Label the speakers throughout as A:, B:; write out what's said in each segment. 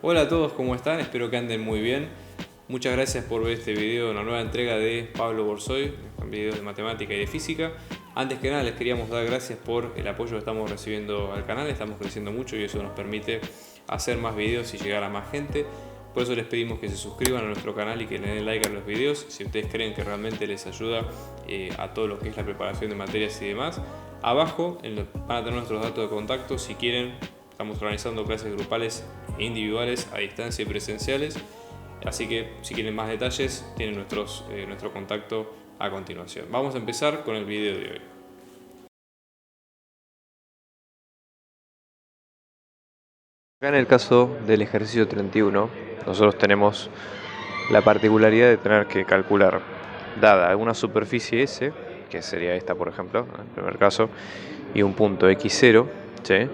A: Hola a todos, ¿cómo están? Espero que anden muy bien. Muchas gracias por ver este video, una nueva entrega de Pablo Borsoy, con videos de matemática y de física. Antes que nada les queríamos dar gracias por el apoyo que estamos recibiendo al canal, estamos creciendo mucho y eso nos permite hacer más videos y llegar a más gente. Por eso les pedimos que se suscriban a nuestro canal y que le den like a los videos si ustedes creen que realmente les ayuda a todo lo que es la preparación de materias y demás. Abajo van a tener nuestros datos de contacto si quieren. Estamos organizando clases grupales e individuales a distancia y presenciales. Así que si quieren más detalles tienen nuestro contacto a continuación. Vamos a empezar con el video de hoy.
B: Acá en el caso del ejercicio 31, nosotros tenemos la particularidad de tener que calcular, dada una superficie S, que sería esta por ejemplo, en el primer caso, y un punto x0, ¿sí?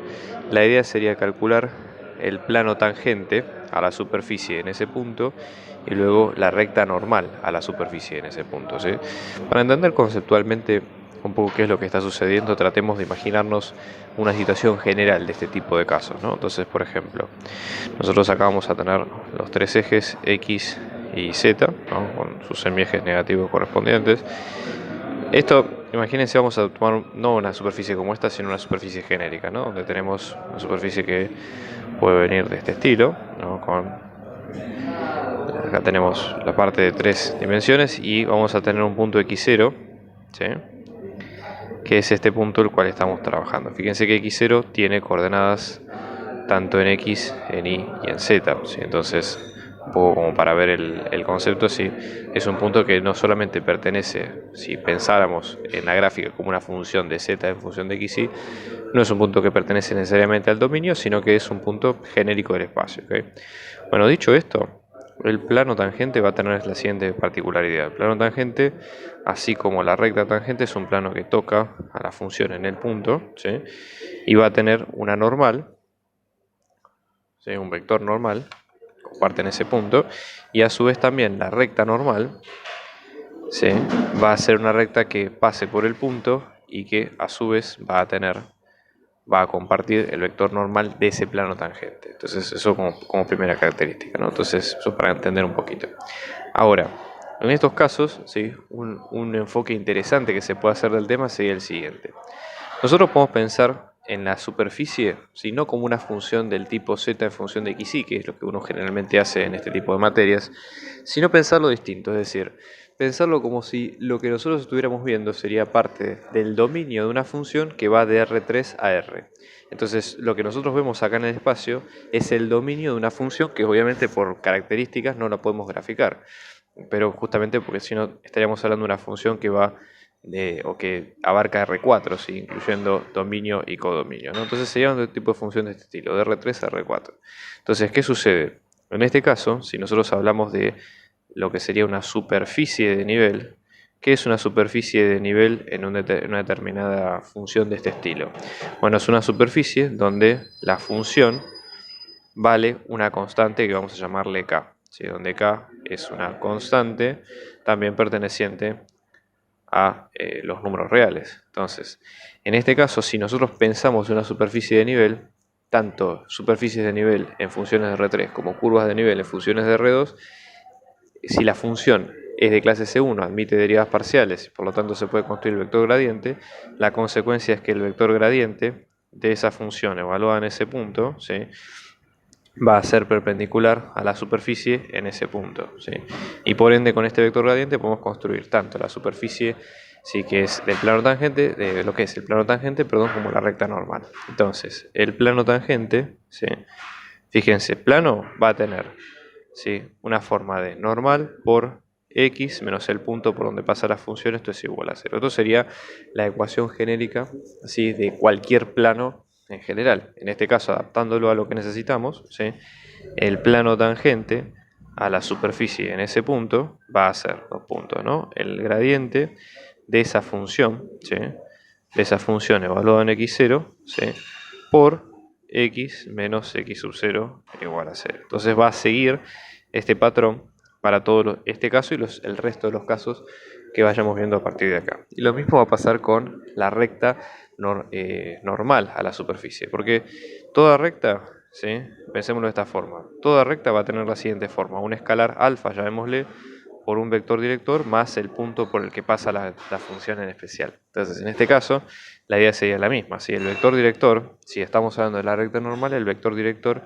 B: La idea sería calcular el plano tangente a la superficie en ese punto y luego la recta normal a la superficie en ese punto, ¿sí? Para entender conceptualmente un poco qué es lo que está sucediendo, tratemos de imaginarnos una situación general de este tipo de casos, ¿no? Entonces, por ejemplo, nosotros acá vamos a tener los tres ejes X y Z, ¿no? Con sus semiejes negativos correspondientes. Esto, imagínense, vamos a tomar no una superficie como esta, sino una superficie genérica, ¿no? Donde tenemos una superficie que puede venir de este estilo, ¿no? Acá tenemos la parte de 3 dimensiones y vamos a tener un punto x0, ¿sí? Que es este punto el cual estamos trabajando. Fíjense que x0 tiene coordenadas tanto en x, en y y en z, ¿sí? Entonces, un poco como para ver el concepto, sí, es un punto que no solamente pertenece, si pensáramos en la gráfica como una función de z en función de x y, no es un punto que pertenece necesariamente al dominio, sino que es un punto genérico del espacio, ¿okay? Bueno, dicho esto, el plano tangente va a tener la siguiente particularidad. El plano tangente, así como la recta tangente, es un plano que toca a la función en el punto, ¿sí? Y va a tener una normal, ¿sí? Un vector normal, comparten ese punto, y a su vez también la recta normal, ¿sí? Va a ser una recta que pase por el punto y que a su vez va a compartir el vector normal de ese plano tangente. Entonces eso como primera característica, ¿no? Entonces eso para entender un poquito. Ahora, en estos casos, ¿sí? Un enfoque interesante que se puede hacer del tema sería el siguiente. Nosotros podemos pensar en la superficie, ¿sí? No como una función del tipo z en función de x y, que es lo que uno generalmente hace en este tipo de materias, sino pensarlo distinto, es decir, pensarlo como si lo que nosotros estuviéramos viendo sería parte del dominio de una función que va de R3 a R. Entonces, lo que nosotros vemos acá en el espacio es el dominio de una función que obviamente por características no la podemos graficar, pero justamente porque si no estaríamos hablando de una función que va o que abarca R4, ¿sí? Incluyendo dominio y codominio, ¿no? Entonces sería un tipo de función de este estilo, de R3 a R4. Entonces, ¿qué sucede? En este caso, si nosotros hablamos de lo que sería una superficie de nivel, ¿qué es una superficie de nivel en una determinada función de este estilo? Bueno, es una superficie donde la función vale una constante que vamos a llamarle k, ¿sí? Donde k es una constante también perteneciente a los números reales. Entonces, en este caso, si nosotros pensamos en una superficie de nivel, tanto superficies de nivel en funciones de R3 como curvas de nivel en funciones de R2, si la función es de clase C1, admite derivadas parciales, por lo tanto se puede construir el vector gradiente, la consecuencia es que el vector gradiente de esa función evaluada en ese punto, ¿sí? Va a ser perpendicular a la superficie en ese punto, ¿sí? Y por ende con este vector gradiente podemos construir tanto la superficie, sí, que es del plano tangente, de lo que es el plano tangente, perdón, como la recta normal. Entonces, el plano tangente, ¿sí? Fíjense, plano va a tener, ¿sí? Una forma de normal por x menos el punto por donde pasa la función, esto es igual a 0. Esto sería la ecuación genérica, ¿sí? De cualquier plano en general. En este caso, adaptándolo a lo que necesitamos, ¿sí? El plano tangente a la superficie en ese punto va a ser dos puntos, ¿no? El gradiente de esa función, ¿sí? De esa función evaluada en x0, ¿sí? Por x menos x sub 0 igual a 0. Entonces va a seguir este patrón para todo este caso y el resto de los casos que vayamos viendo a partir de acá. Y lo mismo va a pasar con la recta normal a la superficie, porque toda recta, ¿sí? Pensémoslo de esta forma. Toda recta va a tener la siguiente forma. Un escalar alfa, llamémosle, por un vector director más el punto por el que pasa la función en especial. Entonces, en este caso, la idea sería la misma. ¿Sí? El vector director, si estamos hablando de la recta normal, el vector director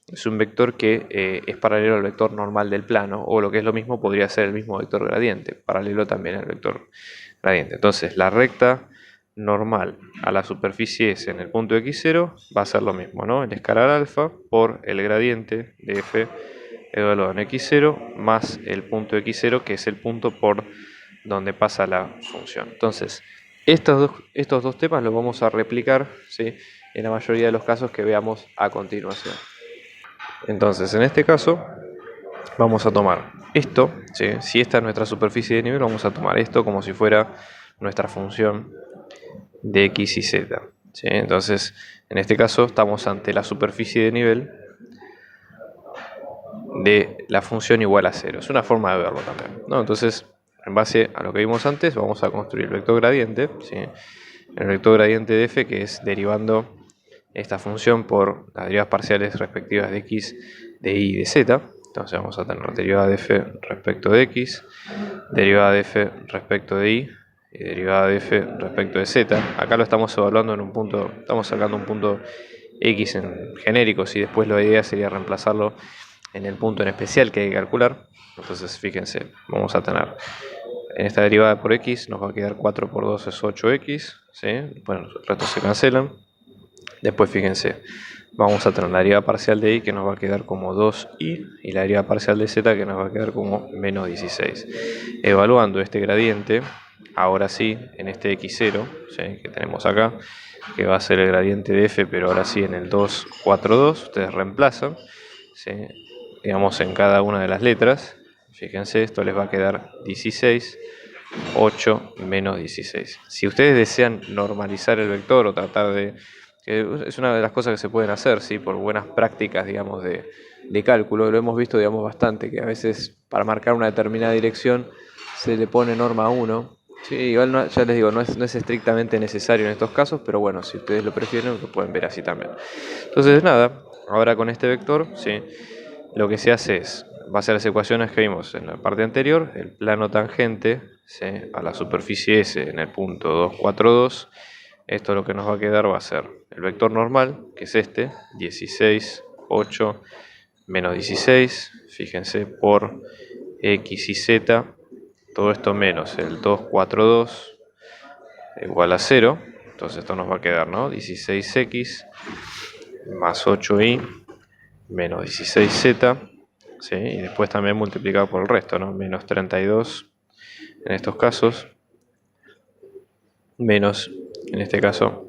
B: es un vector que es paralelo al vector normal del plano, o lo que es lo mismo, podría ser el mismo vector gradiente, paralelo también al vector gradiente. Entonces, la recta normal a la superficie S en el punto x0 va a ser lo mismo, ¿no? El escalar alfa por el gradiente de f evaluado en x0 más el punto x0, que es el punto por donde pasa la función. Entonces, estos dos temas los vamos a replicar, ¿sí?, en la mayoría de los casos que veamos a continuación. Entonces, en este caso, vamos a tomar esto, ¿sí? Si esta es nuestra superficie de nivel, vamos a tomar esto como si fuera nuestra función de x y z, ¿sí? Entonces, en este caso, estamos ante la superficie de nivel de la función igual a 0. Es una forma de verlo también, ¿no? Entonces, en base a lo que vimos antes, vamos a construir el vector gradiente, ¿sí? El vector gradiente de f, que es derivando esta función por las derivadas parciales respectivas de x, de y y de z. Entonces vamos a tener derivada de f respecto de x, derivada de f respecto de y derivada de f respecto de z. Acá lo estamos evaluando en un punto, estamos sacando un punto x en genéricos y después la idea sería reemplazarlo en el punto en especial que hay que calcular. Entonces fíjense, vamos a tener en esta derivada por x, nos va a quedar 4 por 2 es 8x, ¿sí? Bueno, los restos se cancelan. Después fíjense, vamos a tener la derivada parcial de y que nos va a quedar como 2y y la derivada parcial de z que nos va a quedar como menos 16. Evaluando este gradiente, ahora sí, en este x0, ¿sí?, que tenemos acá, que va a ser el gradiente de f, pero ahora sí en el 2, 4, 2, ustedes reemplazan, ¿sí?, digamos en cada una de las letras. Fíjense, esto les va a quedar 16, 8 menos 16. Si ustedes desean normalizar el vector o tratar de... es una de las cosas que se pueden hacer, ¿sí?, por buenas prácticas, digamos, de cálculo. Lo hemos visto, digamos, bastante, que a veces para marcar una determinada dirección se le pone norma 1. Sí, igual no, ya les digo, no es estrictamente necesario en estos casos, pero bueno, si ustedes lo prefieren, lo pueden ver así también. Entonces, nada, ahora con este vector, ¿sí?, lo que se hace es, base a las ecuaciones que vimos en la parte anterior, el plano tangente, ¿sí?, a la superficie S en el punto 2, 4, 2, esto lo que nos va a quedar va a ser el vector normal, que es este, 16, 8, menos 16, fíjense, por x y z, todo esto menos el 2, 4, 2, igual a 0, entonces esto nos va a quedar, ¿no?, 16x más 8y menos 16z, ¿sí?, y después también multiplicado por el resto, ¿no?, menos 32 en estos casos, menos, en este caso,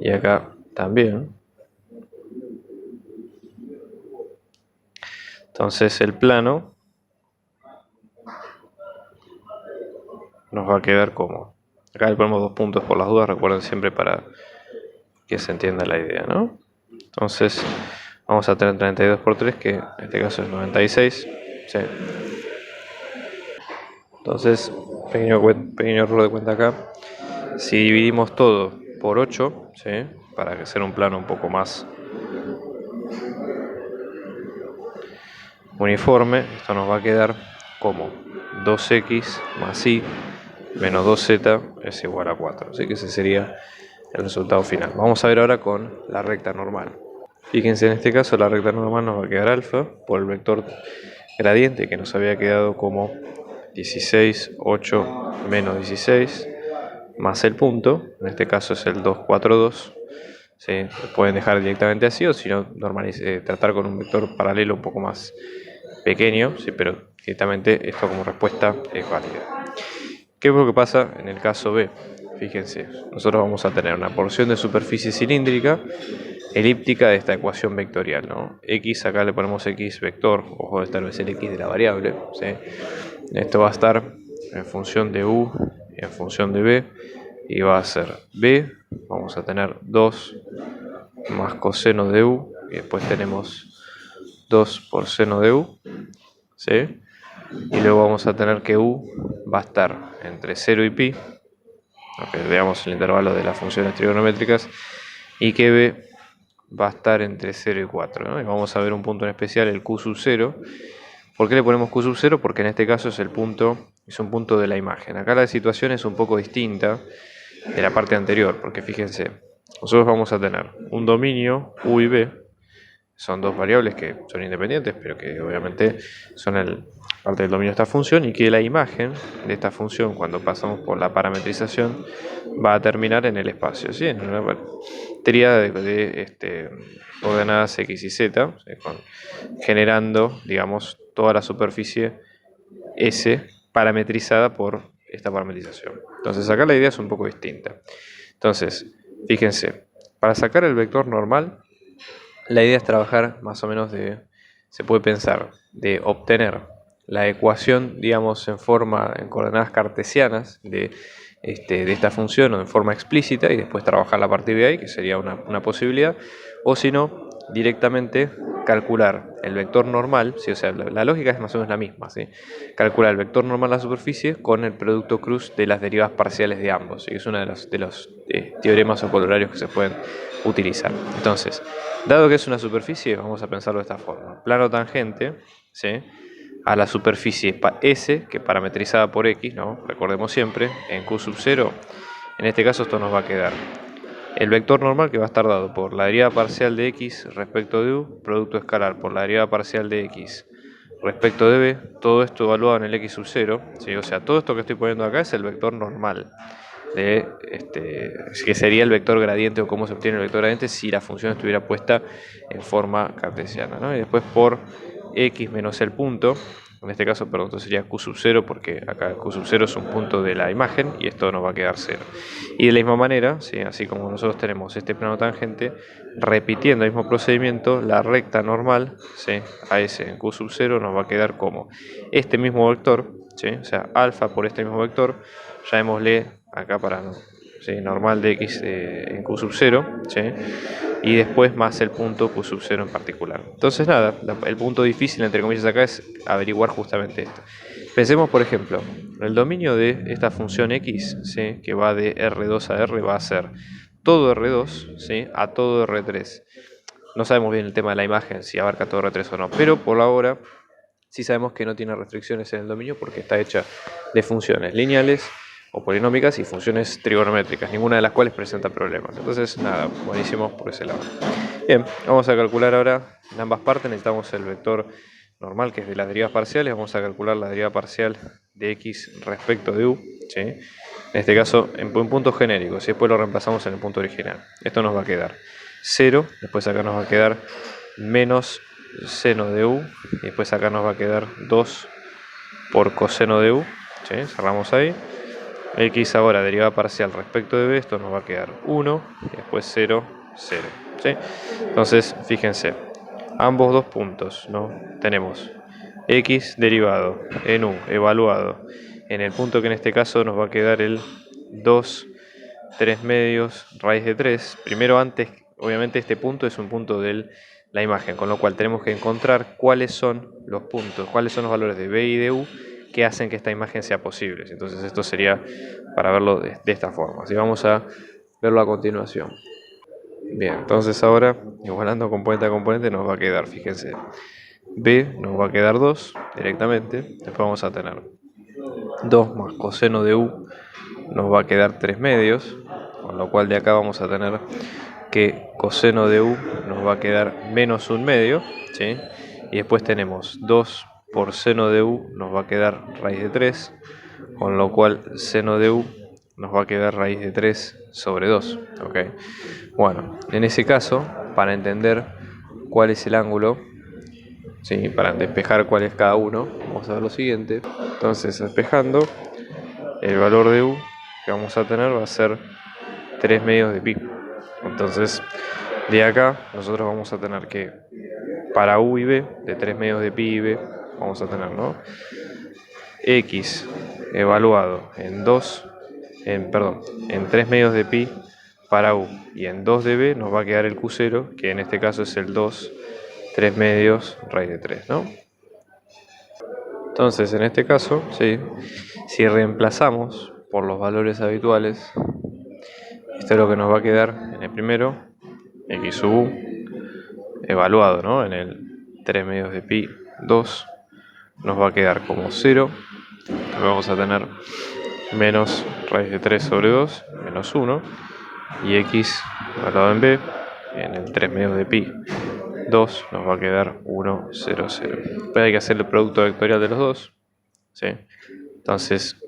B: y acá también. Entonces el plano nos va a quedar como... Acá le ponemos 2 puntos por las dudas, recuerden siempre para que se entienda la idea, ¿no? Entonces vamos a tener 32 por 3, que en este caso es 96. ¿Sí? Entonces, pequeño error de cuenta acá. Si dividimos todo por 8, ¿sí?, para que sea un plano un poco más uniforme, esto nos va a quedar como 2x más y menos 2z es igual a 4. Así que ese sería el resultado final. Vamos a ver ahora con la recta normal. Fíjense, en este caso la recta normal nos va a quedar alfa por el vector gradiente que nos había quedado como 16, 8, menos 16, más el punto, en este caso es el 2, 4, 2. ¿Sí? Lo pueden dejar directamente así, o si no, tratar con un vector paralelo un poco más pequeño, sí, pero directamente esto como respuesta es válida. ¿Qué es lo que pasa en el caso B? Fíjense, nosotros vamos a tener una porción de superficie cilíndrica elíptica de esta ecuación vectorial, ¿no? X, acá le ponemos X vector, ojo, esta no es el X de la variable, ¿sí? Esto va a estar en función de U y en función de B, y va a ser B, vamos a tener 2 más coseno de U, y después tenemos 2 por seno de U, ¿sí? Y luego vamos a tener que U va a estar entre 0 y pi, veamos el intervalo de las funciones trigonométricas, y que b va a estar entre 0 y 4, ¿no? Y vamos a ver un punto en especial, el q sub 0. ¿Por qué le ponemos q sub 0? Porque en este caso es un punto de la imagen. Acá la situación es un poco distinta de la parte anterior, porque fíjense, nosotros vamos a tener un dominio u y b, son dos variables que son independientes, pero que obviamente son parte del dominio de esta función, y que la imagen de esta función, cuando pasamos por la parametrización, va a terminar en el espacio, ¿sí? En una tríada de ordenadas x y z, ¿sí? Generando, digamos, toda la superficie S parametrizada por esta parametrización. Entonces acá la idea es un poco distinta. Entonces, fíjense, para sacar el vector normal, la idea es trabajar más o menos se puede pensar, de obtener la ecuación, digamos, en coordenadas cartesianas de esta función, o en forma explícita, y después trabajarla a partir de ahí, que sería una posibilidad, o si no, directamente calcular el vector normal, ¿sí? O sea, la lógica es más o menos la misma, ¿sí? Calcular el vector normal a la superficie con el producto cruz de las derivas parciales de ambos, ¿sí? Es uno de los teoremas o colorarios que se pueden utilizar. Entonces, dado que es una superficie, vamos a pensarlo de esta forma: plano tangente, ¿sí?, a la superficie S, que parametrizada por X, ¿no? Recordemos siempre, en Q sub 0, en este caso esto nos va a quedar el vector normal, que va a estar dado por la derivada parcial de X respecto de U, producto escalar por la derivada parcial de X respecto de B, todo esto evaluado en el X sub 0, ¿sí? O sea, todo esto que estoy poniendo acá es el vector normal, que sería el vector gradiente, o cómo se obtiene el vector gradiente si la función estuviera puesta en forma cartesiana, ¿no? Y después por x menos el punto, en este caso, perdón, esto sería q sub 0, porque acá q sub 0 es un punto de la imagen y esto nos va a quedar 0. Y de la misma manera, ¿sí?, así como nosotros tenemos este plano tangente, repitiendo el mismo procedimiento, la recta normal, ¿sí?, a S en q sub 0 nos va a quedar como este mismo vector, ¿sí?, o sea, alfa por este mismo vector, llamémosle acá para ¿sí?, normal de x en q sub 0, ¿sí?, y después más el punto q sub 0 en particular. Entonces nada, el punto difícil entre comillas acá es averiguar justamente esto. Pensemos, por ejemplo, el dominio de esta función x, ¿sí?, que va de R2 a R, va a ser todo R2, ¿sí?, a todo R3. No sabemos bien el tema de la imagen, si abarca todo R3 o no, pero por ahora sí sabemos que no tiene restricciones en el dominio, porque está hecha de funciones lineales o polinómicas y funciones trigonométricas, ninguna de las cuales presenta problemas. Entonces, nada, buenísimo por ese lado. Bien, vamos a calcular ahora en ambas partes. Necesitamos el vector normal, que es de las derivas parciales. Vamos a calcular la deriva parcial de x respecto de u, ¿sí?, en este caso en puntos genéricos, y después lo reemplazamos en el punto original. Esto nos va a quedar 0, después acá nos va a quedar menos seno de u, y después acá nos va a quedar 2 por coseno de u, ¿sí?, cerramos ahí. X ahora, derivada parcial respecto de b, esto nos va a quedar 1, y después 0, 0, ¿sí? Entonces, fíjense, ambos dos puntos, ¿no?, tenemos x derivado en u evaluado en el punto que en este caso nos va a quedar el 2, 3 medios raíz de 3. Primero, antes, obviamente este punto es un punto de la imagen, con lo cual tenemos que encontrar cuáles son los puntos, cuáles son los valores de b y de u que hacen que esta imagen sea posible. Entonces esto sería para verlo de esta forma. Así vamos a verlo a continuación. Bien, entonces ahora, igualando componente a componente, nos va a quedar, fíjense, b nos va a quedar 2 directamente. Después vamos a tener 2 más coseno de u, nos va a quedar 3 medios, con lo cual de acá vamos a tener que coseno de u nos va a quedar menos 1 medio, ¿sí?, y después tenemos 2 por seno de u nos va a quedar raíz de 3, con lo cual seno de u nos va a quedar raíz de 3 sobre 2. ¿Ok? Bueno, en ese caso, para entender cuál es el ángulo, ¿sí?, para despejar cuál es cada uno, vamos a ver lo siguiente. Entonces, despejando, el valor de u que vamos a tener va a ser 3 medios de pi. Entonces, de acá nosotros vamos a tener que, para u y b, de 3 medios de pi y b, vamos a tener, ¿no?, x evaluado en 3 medios de pi para u, y en 2 de b nos va a quedar el q0, que en este caso es el 2, 3 medios raíz de 3, ¿no? Entonces, en este caso, ¿sí?, si reemplazamos por los valores habituales, esto es lo que nos va a quedar en el primero, x sub u, evaluado, ¿no? En el 3 medios de pi 2, nos va a quedar como 0. Vamos a tener menos raíz de 3 sobre 2, menos 1, y x evaluado en b, en el 3 medios de pi 2, nos va a quedar 1, 0, 0. Después hay que hacer el producto vectorial de los dos, ¿sí? Entonces,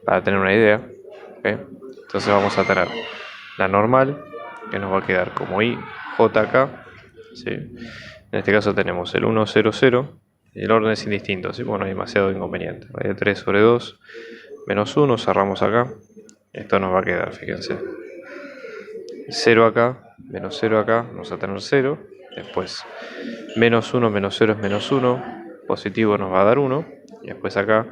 B: para tener una idea, ¿okay? Entonces vamos a tener la normal, que nos va a quedar como i, j acá, ¿sí? En este caso tenemos el 1, 0, 0, y el orden es indistinto, ¿sí? Porque no hay demasiado inconveniente. Raíz de 3 sobre 2, menos 1, cerramos acá. Esto nos va a quedar, fíjense, 0 acá, menos 0 acá, vamos a tener 0. Después, menos 1 menos 0 es menos 1, positivo nos va a dar 1. Y después acá,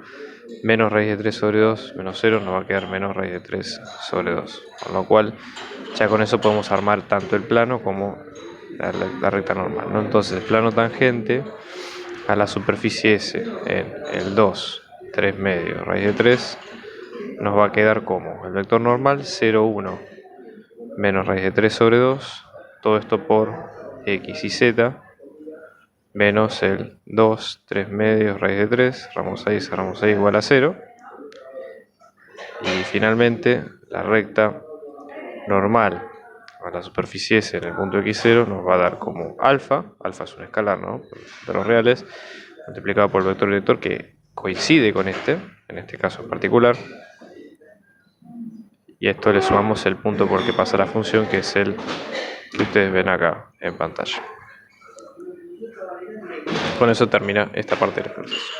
B: menos raíz de 3 sobre 2, menos 0, nos va a quedar menos raíz de 3 sobre 2. Con lo cual, ya con eso podemos armar tanto el plano como la recta normal, ¿no? Entonces, el plano tangente a la superficie S en el 2, 3 medios, raíz de 3, nos va a quedar como el vector normal 0, 1, menos raíz de 3 sobre 2, todo esto por x y z, menos el 2, 3 medios, raíz de 3, cerramos ahí, igual a 0. Y finalmente, la recta normal a la superficie S en el punto x0 nos va a dar como alfa es un escalar, ¿no?, de los reales, multiplicado por el vector director que coincide con en este caso en particular, y a esto le sumamos el punto por el que pasa la función, que es el que ustedes ven acá en pantalla. Con eso termina esta parte del ejercicio.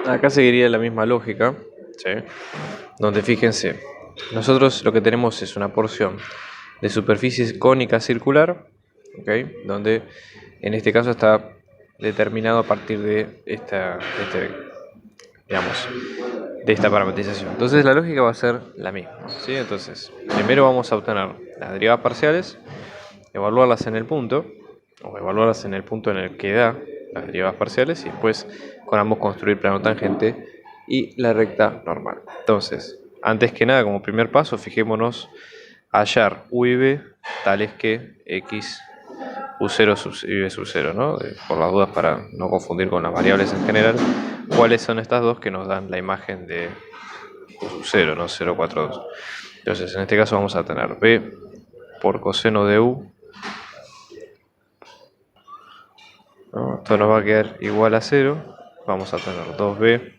B: Acá seguiría la misma lógica, ¿sí?, donde fíjense, nosotros lo que tenemos es una porción de superficie cónica circular, ¿okay?, donde en este caso está determinado a partir de esta parametrización. Entonces la lógica va a ser la misma, ¿sí? Entonces, primero vamos a obtener las derivadas parciales, evaluarlas en el punto, o evaluarlas en el punto en el que da las derivadas parciales, y después con ambos construir plano tangente y la recta normal. Entonces, antes que nada, como primer paso, fijémonos hallar u y b tales que x u0 y b sub 0, ¿no? Por las dudas, para no confundir con las variables en general, cuáles son estas dos que nos dan la imagen de u sub 0, ¿no? 0, 4, 2. Entonces, en este caso vamos a tener b por coseno de u, ¿no? Esto nos va a quedar igual a 0. Vamos a tener 2b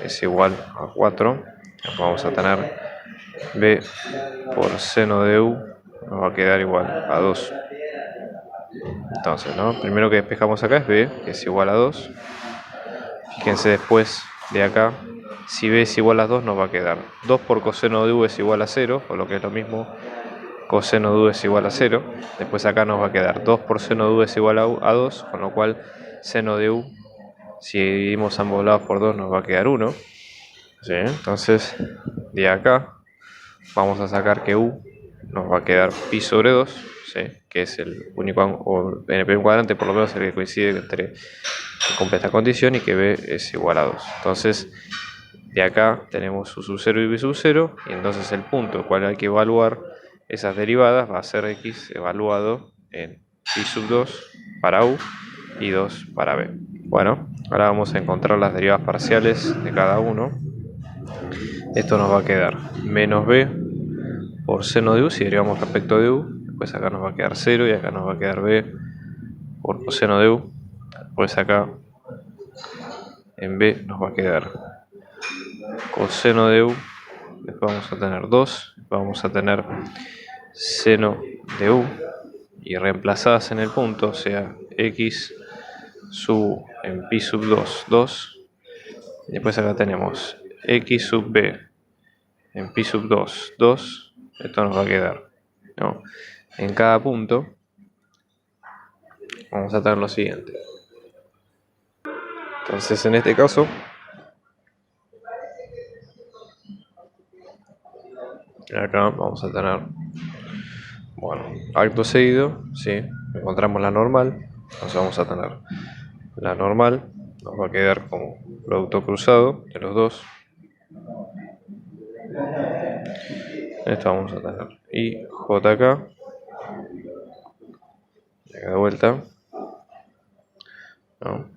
B: es igual a 4. Vamos a tener b por seno de u, nos va a quedar igual a 2. Entonces, ¿no?, primero que despejamos acá es b, que es igual a 2. Fíjense después de acá, si b es igual a 2, nos va a quedar 2 por coseno de u es igual a 0, o lo que es lo mismo, coseno de u es igual a 0. Después acá nos va a quedar 2 por seno de u es igual a 2, con lo cual seno de u, si dividimos ambos lados por 2, nos va a quedar 1. ¿Sí? Entonces, de acá vamos a sacar que u nos va a quedar pi sobre 2, ¿sí?, que es el único, o en el primer cuadrante por lo menos el que coincide entre cumple esta condición, y que b es igual a 2. Entonces, de acá tenemos u sub 0 y b sub 0, y entonces el punto al cual hay que evaluar esas derivadas va a ser x evaluado en pi sub 2 para u y 2 para b. Bueno, ahora vamos a encontrar las derivadas parciales de cada uno. Esto nos va a quedar menos b por seno de u si derivamos respecto de u. Después acá nos va a quedar 0 y acá nos va a quedar b por coseno de u. Después acá en b nos va a quedar coseno de u. Después vamos a tener 2. Vamos a tener seno de u. Y reemplazadas en el punto, o sea, x sub en pi sub 2, 2. Y después acá tenemos x sub b en pi sub 2, 2. Esto nos va a quedar, ¿no?, en cada punto vamos a tener lo siguiente. Entonces, en este caso, acá vamos a tener, bueno, acto seguido, ¿sí?, encontramos la normal. Entonces vamos a tener la normal, nos va a quedar como producto cruzado de los dos, Esto vamos a tener y j acá, de vuelta, ¿no?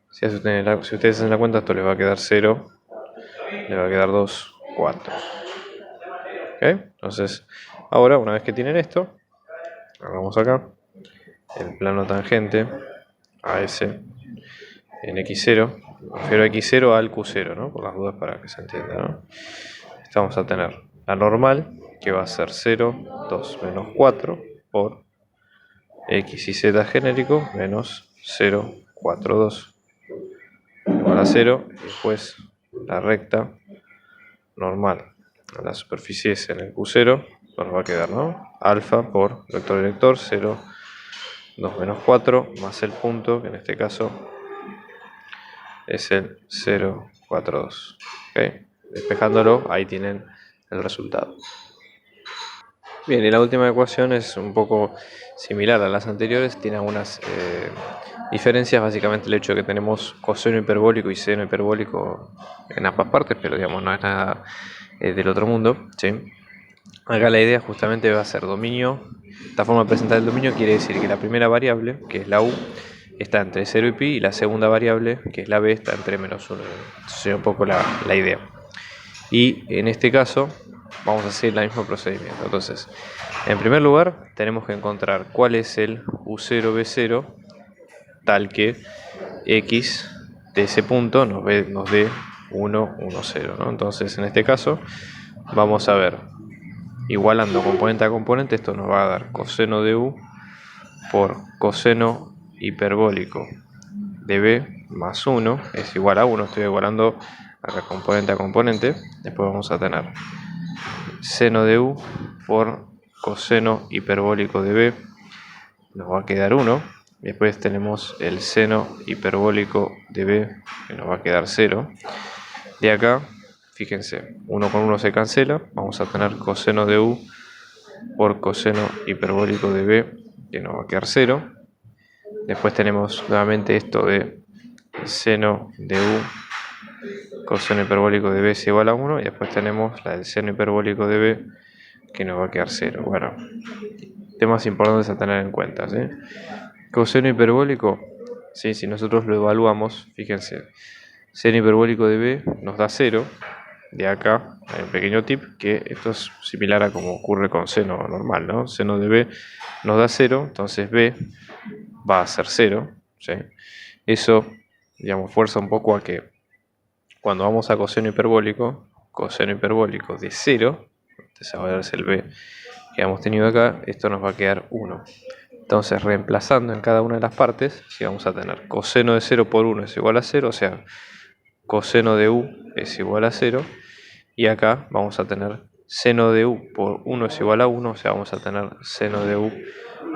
B: Si ustedes hacen la cuenta, esto les va a quedar 0, le va a quedar 2, 4. ¿Ok? Entonces, ahora, una vez que tienen esto, hagamos acá el plano tangente a ese en x0. Me refiero a x0 al q0, ¿no? Por las dudas para que se entienda, ¿no? Esto vamos a tener la normal, que va a ser 0, 2 menos 4 por x y z genérico menos 0, 4, 2 igual a 0. Y después la recta normal a la superficie S en el Q0 nos va a quedar, ¿no? Alfa por vector director 0, 2 menos 4 más el punto, que en este caso es el 0, 4, 2. ¿Okay? Despejándolo, ahí tienen el resultado. Bien, y la última ecuación es un poco similar a las anteriores, tiene algunas diferencias, básicamente el hecho de que tenemos coseno hiperbólico y seno hiperbólico en ambas partes, pero digamos no es nada del otro mundo, ¿sí? Acá la idea justamente va a ser dominio. Esta forma de presentar el dominio quiere decir que la primera variable, que es la u, está entre 0 y pi, y la segunda variable, que es la b, está entre menos 1. Esa es un poco la idea. Y en este caso vamos a hacer el mismo procedimiento. Entonces, en primer lugar, tenemos que encontrar cuál es el u0, b0, tal que x de ese punto nos dé 1, 1, 0, ¿no? Entonces, en este caso, vamos a ver, igualando componente a componente, esto nos va a dar coseno de u por coseno hiperbólico de b más 1 es igual a 1. Estoy igualando acá componente a componente. Después vamos a tener seno de u por coseno hiperbólico de b, nos va a quedar 1. Después tenemos el seno hiperbólico de b, que nos va a quedar 0. De acá, fíjense, 1 con 1 se cancela. Vamos a tener coseno de u por coseno hiperbólico de b, que nos va a quedar 0. Después tenemos nuevamente esto de seno de u coseno hiperbólico de b es igual a 1. Y después tenemos la del seno hiperbólico de b, que nos va a quedar 0. Bueno, temas importantes a tener en cuenta, ¿sí? Coseno hiperbólico, ¿sí? Si nosotros lo evaluamos, fíjense, seno hiperbólico de b nos da 0. De acá hay un pequeño tip, que esto es similar a como ocurre con seno normal, ¿no? Seno de b nos da 0, entonces b va a ser 0, ¿sí? Eso, digamos, fuerza un poco a que cuando vamos a coseno hiperbólico de 0, entonces ahora es el b que hemos tenido acá, esto nos va a quedar 1. Entonces, reemplazando en cada una de las partes, si vamos a tener coseno de 0 por 1 es igual a 0, o sea, coseno de u es igual a 0, y acá vamos a tener seno de u por 1 es igual a 1, o sea, vamos a tener seno de u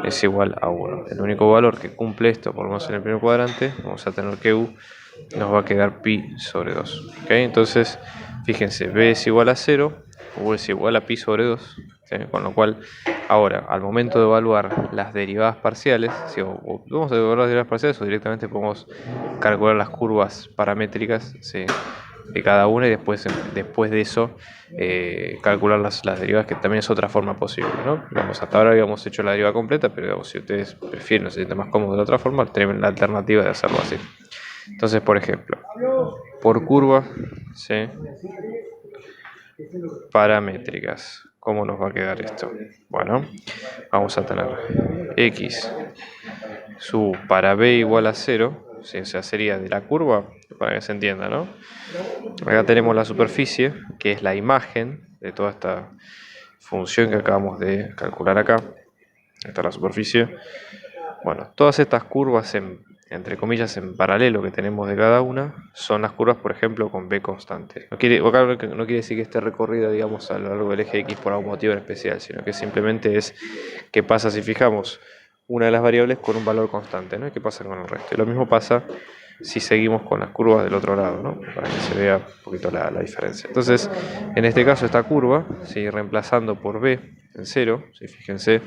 B: es igual a 1. El único valor que cumple esto, por lo menos en el primer cuadrante, vamos a tener que u nos va a quedar pi sobre 2. ¿Okay? Entonces, fíjense, b es igual a 0, u es igual a pi sobre 2, ¿sí? Con lo cual, ahora, al momento de evaluar las derivadas parciales, si vamos a evaluar las derivadas parciales o directamente podemos calcular las curvas paramétricas, ¿sí?, de cada una, y después de eso calcular las derivadas, que también es otra forma posible, ¿no? Digamos, hasta ahora habíamos hecho la derivada completa, pero digamos, si ustedes prefieren o se sienten más cómodos de otra forma, tienen la alternativa de hacerlo así. Entonces, por ejemplo, por curva, ¿sí?, paramétricas, ¿cómo nos va a quedar esto? Bueno, vamos a tener x sub para b igual a 0, ¿sí? O sea, sería de la curva, para que se entienda, ¿no? Acá tenemos la superficie, que es la imagen de toda esta función que acabamos de calcular acá. Esta es la superficie. Bueno, todas estas curvas, entre comillas, en paralelo que tenemos de cada una, son las curvas, por ejemplo, con b constante. No quiere decir que esté recorrida, digamos, a lo largo del eje x por algún motivo en especial, sino que simplemente es qué pasa si fijamos una de las variables con un valor constante, ¿no? ¿Y qué pasa con el resto? Y lo mismo pasa si seguimos con las curvas del otro lado, ¿no? Para que se vea un poquito la diferencia. Entonces, en este caso, esta curva, ¿sí?, reemplazando por b en 0, ¿sí?, fíjense,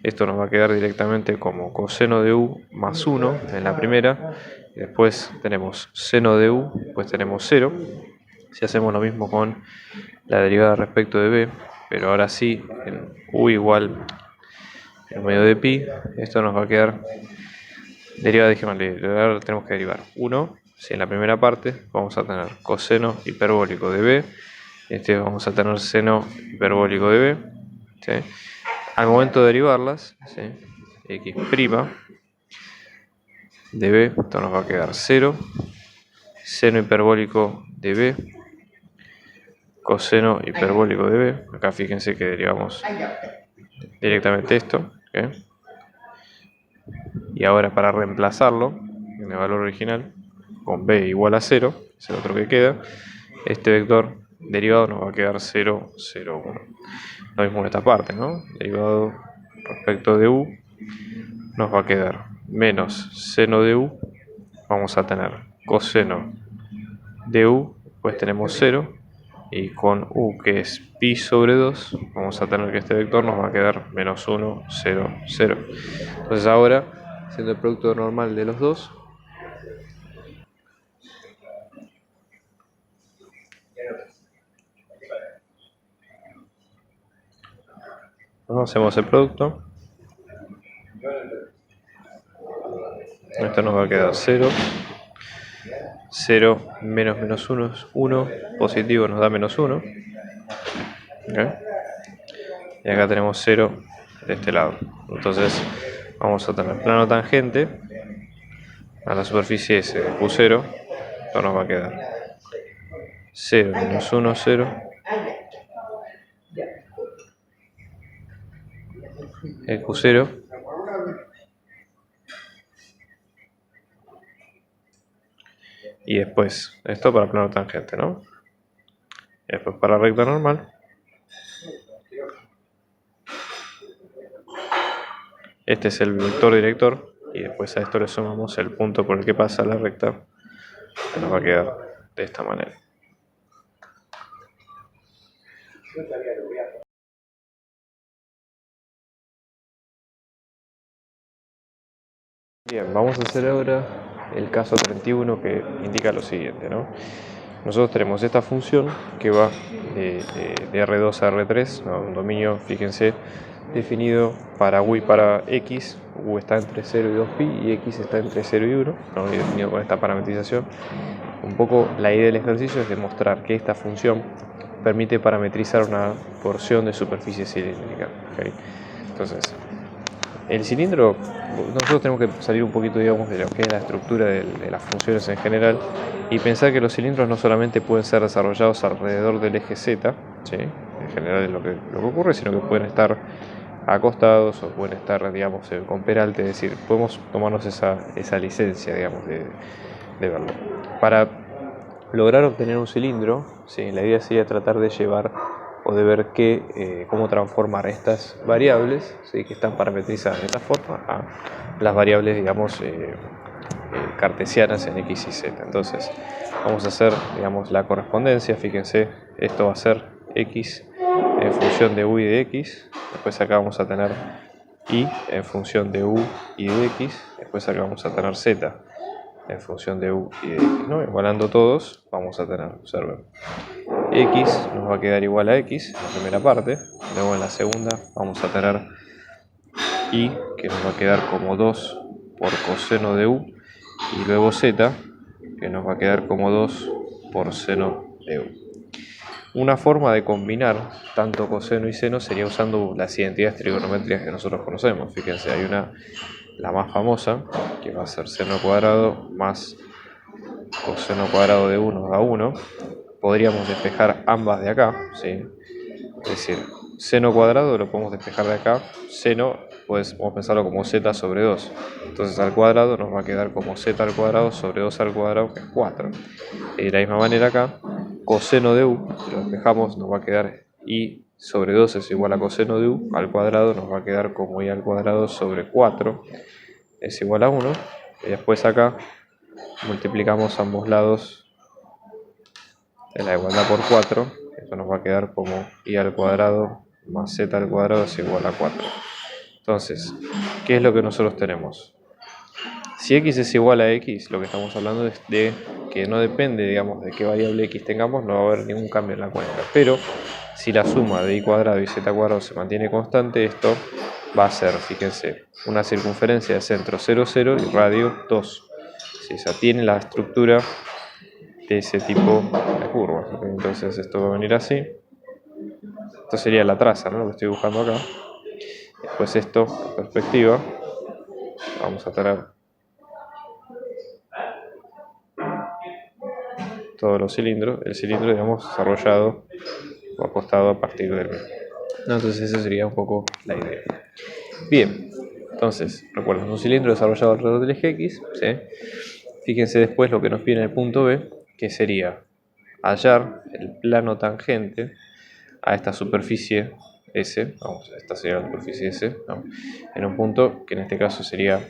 B: esto nos va a quedar directamente como coseno de u más 1 en la primera, y después tenemos seno de u, pues tenemos 0, Si hacemos lo mismo con la derivada respecto de b, pero ahora sí, en u igual en medio de pi, esto nos va a quedar derivada, ahora tenemos que derivar 1, si en la primera parte vamos a tener coseno hiperbólico de b, vamos a tener seno hiperbólico de b, ¿sí? Al momento de derivarlas, ¿sí? X' de b, esto nos va a quedar 0, seno hiperbólico de b, coseno hiperbólico de b, acá fíjense que derivamos directamente esto, ¿okay? Y ahora para reemplazarlo en el valor original con b igual a 0, es el otro que queda, este vector derivado nos va a quedar 0, 0, 1. Lo mismo en esta parte, ¿no? Derivado respecto de u nos va a quedar menos seno de u, vamos a tener coseno de u, pues tenemos 0, y con u que es pi sobre 2, vamos a tener que este vector nos va a quedar menos 1, 0, 0. Entonces ahora, haciendo el producto normal de los dos, hacemos el producto, esto nos va a quedar 0, 0 menos menos 1 es 1, positivo nos da menos 1, ¿okay? Y acá tenemos 0 de este lado. Entonces vamos a tener plano tangente a la superficie S de Q0, esto nos va a quedar 0 menos 1, 0, el Q0, y después esto para plano tangente, ¿no? Y después para recta normal, este es el vector director, y después a esto le sumamos el punto por el que pasa la recta, que nos va a quedar de esta manera. Bien, vamos a hacer ahora el caso 31 que indica lo siguiente, ¿no? Nosotros tenemos esta función que va de R2 a R3, ¿no? Un dominio, fíjense, definido para u y para x. U está entre 0 y 2pi y x está entre 0 y 1, ¿no? Y definido con esta parametrización. Un poco la idea del ejercicio es demostrar que esta función permite parametrizar una porción de superficie cilíndrica, ¿okay? Entonces, el cilindro, nosotros tenemos que salir un poquito, digamos, de lo que es la estructura de las funciones en general y pensar que los cilindros no solamente pueden ser desarrollados alrededor del eje Z, ¿sí? En general es lo que ocurre, sino que pueden estar acostados o pueden estar, digamos, con peralte, es decir, podemos tomarnos esa licencia, digamos, de verlo. Para lograr obtener un cilindro, ¿sí? La idea sería tratar de llevar o de ver cómo transformar estas variables, ¿sí? Que están parametrizadas de esta forma a las variables, digamos, cartesianas en x y z. Entonces vamos a hacer, digamos, la correspondencia. Fíjense, esto va a ser x en función de u y de x, después acá vamos a tener y en función de u y de x, después acá vamos a tener z en función de u y de x, ¿no? Igualando todos, vamos a tener, observen, x nos va a quedar igual a x en la primera parte, luego en la segunda vamos a tener y, que nos va a quedar como 2 por coseno de u, y luego z, que nos va a quedar como 2 por seno de u. Una forma de combinar tanto coseno y seno sería usando las identidades trigonométricas que nosotros conocemos. Fíjense, hay la más famosa, que va a ser seno cuadrado más coseno cuadrado de 1 da 1. Podríamos despejar ambas de acá, ¿sí? Es decir, seno cuadrado lo podemos despejar de acá, seno podemos pensarlo como z sobre 2. Entonces al cuadrado nos va a quedar como z al cuadrado sobre 2 al cuadrado, que es 4. Y de la misma manera acá, coseno de u, si lo despejamos nos va a quedar y sobre 2 es igual a coseno de u al cuadrado, nos va a quedar como y al cuadrado sobre 4 es igual a 1. Y después acá multiplicamos ambos lados de la igualdad por 4, esto nos va a quedar como y al cuadrado más z al cuadrado es igual a 4. Entonces, ¿qué es lo que nosotros tenemos? Si x es igual a x, lo que estamos hablando es de que no depende, digamos, de qué variable x tengamos, no va a haber ningún cambio en la cuenta. Pero si la suma de y cuadrado y z cuadrado se mantiene constante, esto va a ser, fíjense, una circunferencia de centro 0, 0 y radio 2. Si esa tiene la estructura de ese tipo de curvas. Entonces esto va a venir así. Esto sería la traza, ¿no? Lo que estoy buscando acá. Después esto, en perspectiva, vamos a tener todos los cilindros, el cilindro, digamos, desarrollado o acostado a partir del mismo. Entonces esa sería un poco la idea. Bien, entonces, recuerden, un cilindro desarrollado alrededor del eje X, ¿sí? Fíjense después lo que nos pide en el punto B, que sería hallar el plano tangente a esta superficie S, vamos, esta sería la superficie S, ¿no? En un punto que en este caso sería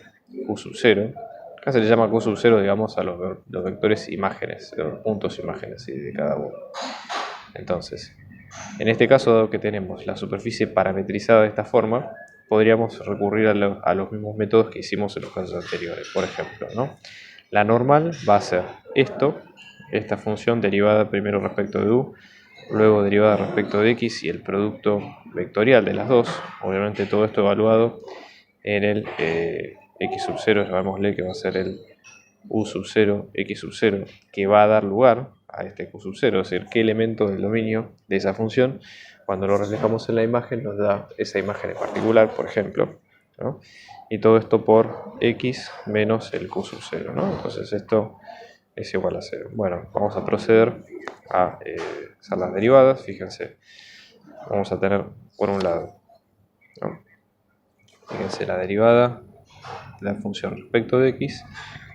B: Q sub 0. Acá se le llama Q sub 0, digamos, a los vectores imágenes, los puntos imágenes de cada uno. Entonces, en este caso, dado que tenemos la superficie parametrizada de esta forma, podríamos recurrir a los mismos métodos que hicimos en los casos anteriores. Por ejemplo, ¿no? La normal va a ser esto, esta función derivada primero respecto de u, luego derivada respecto de x y el producto vectorial de las dos. Obviamente todo esto evaluado en el x sub 0, llamémosle que va a ser el u sub 0, x sub 0, que va a dar lugar a este q sub 0, es decir, qué elemento del dominio de esa función, cuando lo reflejamos en la imagen, nos da esa imagen en particular, por ejemplo, ¿no? Y todo esto por x menos el q sub 0, ¿no? Entonces esto es igual a 0. Bueno, vamos a proceder a hacer las derivadas. Fíjense, vamos a tener por un lado, ¿no? Fíjense la derivada de la función respecto de x.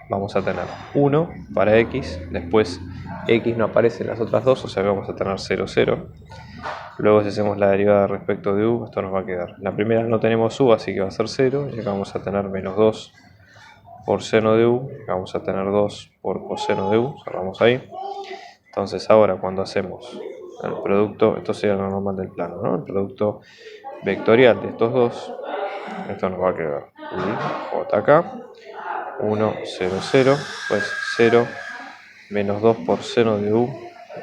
B: Vamos a tener 1 para x, después x no aparece en las otras dos, o sea que vamos a tener 0, 0. Luego si hacemos la derivada respecto de u, esto nos va a quedar. La primera no tenemos u, así que va a ser 0, y acá vamos a tener menos 2 por seno de u, acá vamos a tener 2 por coseno de u, cerramos ahí. Entonces ahora cuando hacemos el producto, esto sería lo normal del plano, ¿no? El producto vectorial de estos dos, esto nos va a quedar y j acá, 1, 0, 0, pues 0 menos 2 por seno de u,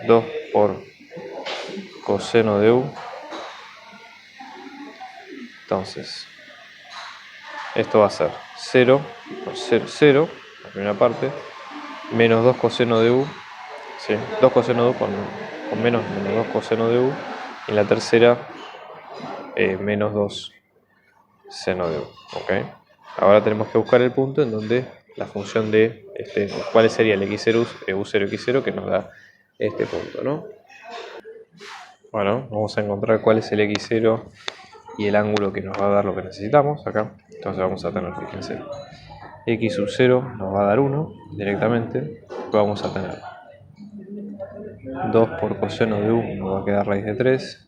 B: 2 por coseno de u. Entonces, esto va a ser 0 por 0, 0, la primera parte, menos 2 coseno de u, ¿sí? 2 coseno de u con menos 2 coseno de u, y la tercera, menos 2 seno de u, ¿ok? Ahora tenemos que buscar el punto en donde la función de cuál sería el x0, u0, x0 que nos da este punto, ¿no? Bueno, vamos a encontrar cuál es el x0 y el ángulo que nos va a dar lo que necesitamos acá. Entonces vamos a tener, fíjense, x sub 0 nos va a dar 1 directamente. Después vamos a tener 2 por coseno de u, nos va a quedar raíz de 3.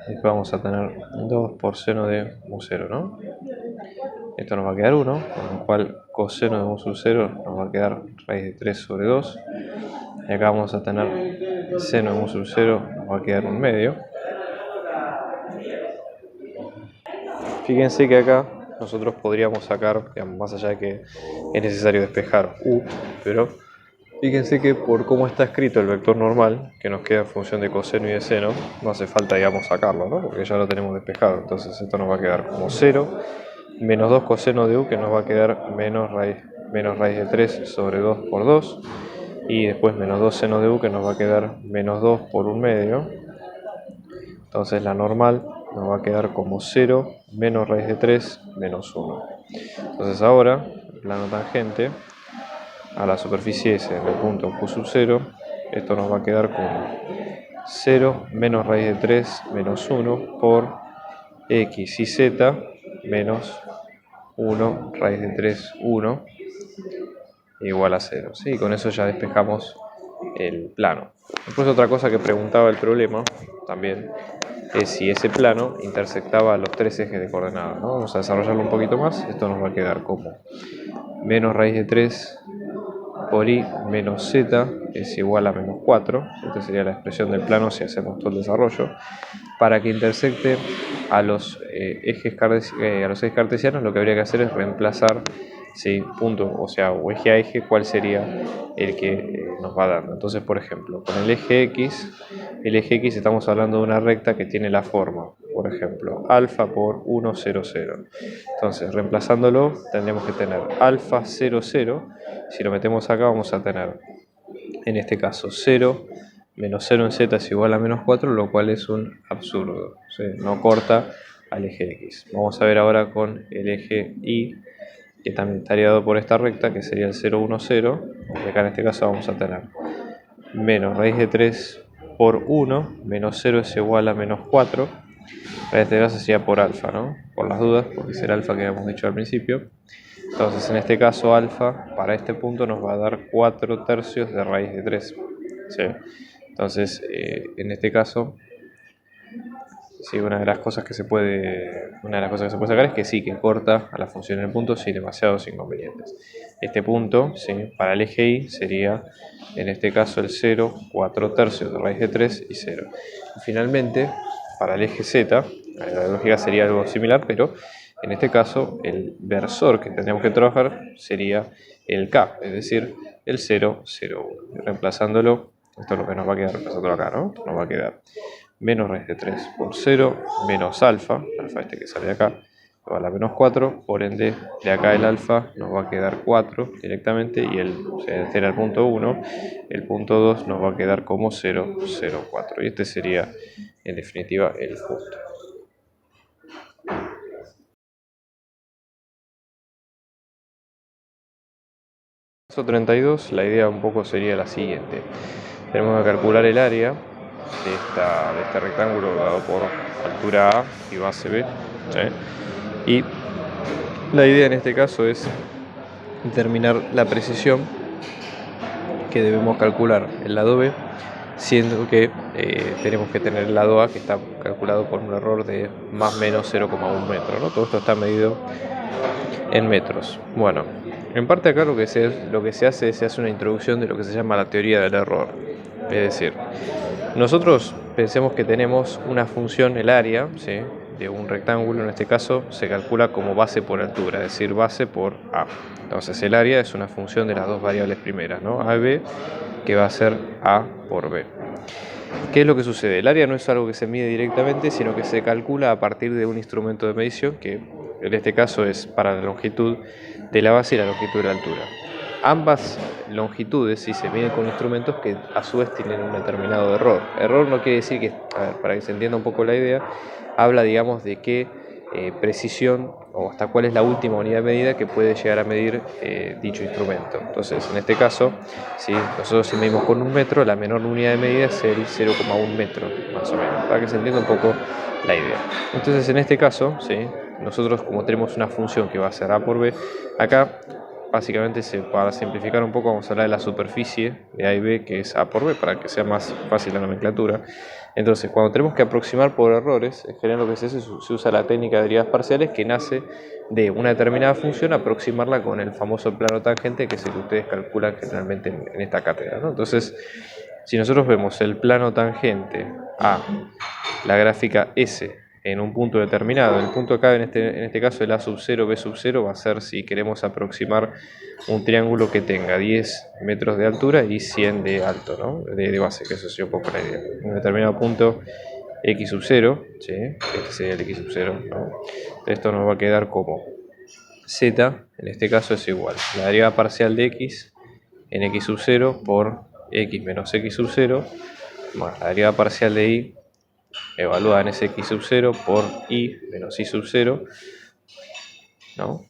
B: Después vamos a tener 2 por seno de u0, ¿no? Esto nos va a quedar 1, con lo cual coseno de u sub 0 nos va a quedar raíz de 3 sobre 2. Y acá vamos a tener seno de u sub 0, nos va a quedar 1 medio. Fíjense que acá nosotros podríamos sacar, digamos, más allá de que es necesario despejar u, pero fíjense que por cómo está escrito el vector normal, que nos queda en función de coseno y de seno, no hace falta, digamos, sacarlo, ¿no? Porque ya lo tenemos despejado. Entonces esto nos va a quedar como 0, menos 2 coseno de u, que nos va a quedar menos raíz de 3 sobre 2 por 2. Y después menos 2 seno de u, que nos va a quedar menos 2 por 1 medio. Entonces la normal nos va a quedar como 0 menos raíz de 3 menos 1. Entonces ahora, el plano tangente a la superficie S en el punto Q sub 0, esto nos va a quedar como 0 menos raíz de 3 menos 1 por x y z menos 1 raíz de 3, 1 igual a 0. ¿Sí? Con eso ya despejamos el plano. Después otra cosa que preguntaba el problema también es si ese plano intersectaba los tres ejes de coordenadas, ¿no? Vamos a desarrollarlo un poquito más. Esto nos va a quedar como menos raíz de 3 por y menos z es igual a menos 4. Esta sería la expresión del plano si hacemos todo el desarrollo. Para que intersecte a los ejes cartesianos, lo que habría que hacer es reemplazar, ¿sí? Punto, o sea, o eje a eje, cuál sería el que nos va dando. Entonces, por ejemplo, con el eje X estamos hablando de una recta que tiene la forma, por ejemplo, alfa por 1, 0, 0. Entonces, reemplazándolo, tendríamos que tener alfa 0, 0. Si lo metemos acá, vamos a tener, en este caso, 0 menos 0 en z es igual a menos 4, lo cual es un absurdo, ¿sí? No corta al eje X. Vamos a ver ahora con el eje Y, que también estaría dado por esta recta, que sería el 0, 1, 0. Y acá en este caso vamos a tener menos raíz de 3 por 1, menos 0 es igual a menos 4. En este caso sería por alfa, ¿no? Por las dudas, porque es el alfa que habíamos dicho al principio. Entonces, en este caso, alfa para este punto nos va a dar 4 tercios de raíz de 3. ¿Sí? Entonces, en este caso, sí, una de las cosas que se puede sacar es que sí, que corta a la función en el punto sin demasiados inconvenientes. Este punto, ¿sí? Para el eje Y sería, en este caso, el 0, 4 tercios de raíz de 3 y 0. Y finalmente, para el eje Z, la lógica sería algo similar, pero en este caso el versor que tendríamos que trabajar sería el K, es decir, el 0, 0, 1. Reemplazándolo, esto es lo que nos va a quedar reemplazándolo acá, ¿no? Nos va a quedar menos raíz de 3 por 0 menos alfa este que sale de acá, igual a menos 4, por ende de acá el alfa nos va a quedar 4 directamente y este era el punto 1, el punto 2 nos va a quedar como 0, 0, 4 y este sería en definitiva el punto. Paso 32, la idea un poco sería la siguiente. Tenemos que calcular el área de este rectángulo dado por altura A y base B, ¿sí? Y la idea en este caso es determinar la precisión que debemos calcular el lado B, siendo que tenemos que tener el lado A que está calculado por un error de más o menos 0,1 metro, ¿no? Todo esto está medido en metros. Bueno, en parte acá lo que se hace una introducción de lo que se llama la teoría del error. Es decir, nosotros pensemos que tenemos una función, el área, ¿sí?, de un rectángulo, en este caso se calcula como base por altura, es decir, base por A. Entonces el área es una función de las dos variables primeras, ¿no? A y B, que va a ser A por B. ¿Qué es lo que sucede? El área no es algo que se mide directamente, sino que se calcula a partir de un instrumento de medición que en este caso es para la longitud de la base y la longitud de la altura. Ambas longitudes sí se miden con instrumentos que a su vez tienen un determinado error. Error no quiere decir que, para que se entienda un poco la idea, habla, digamos, de qué precisión o hasta cuál es la última unidad de medida que puede llegar a medir dicho instrumento. Entonces, en este caso, si nosotros medimos con un metro, la menor unidad de medida es el 0,1 metro, más o menos, para que se entienda un poco la idea. Entonces, en este caso, ¿sí?, nosotros, como tenemos una función que va a ser A por B, acá básicamente, para simplificar un poco, vamos a hablar de la superficie de A y B, que es A por B, para que sea más fácil la nomenclatura. Entonces, cuando tenemos que aproximar por errores, en general lo que se hace se usa la técnica de derivadas parciales, que nace de una determinada función, aproximarla con el famoso plano tangente, que es el que ustedes calculan generalmente en esta cátedra, ¿no? Entonces, si nosotros vemos el plano tangente a la gráfica S en un punto determinado, el punto acá en este caso el A sub 0, B sub 0 va a ser si queremos aproximar un triángulo que tenga 10 metros de altura y 100 de alto, ¿no?, de base, que eso sería un poco la idea. En un determinado punto X sub 0, ¿sí?, este sería el X sub 0, ¿no? Esto nos va a quedar como Z, en este caso es igual la derivada parcial de X en X sub 0 por X menos X sub 0, bueno, la derivada parcial de Y evaluada en ese X sub 0 por Y menos Y sub 0, ¿no?,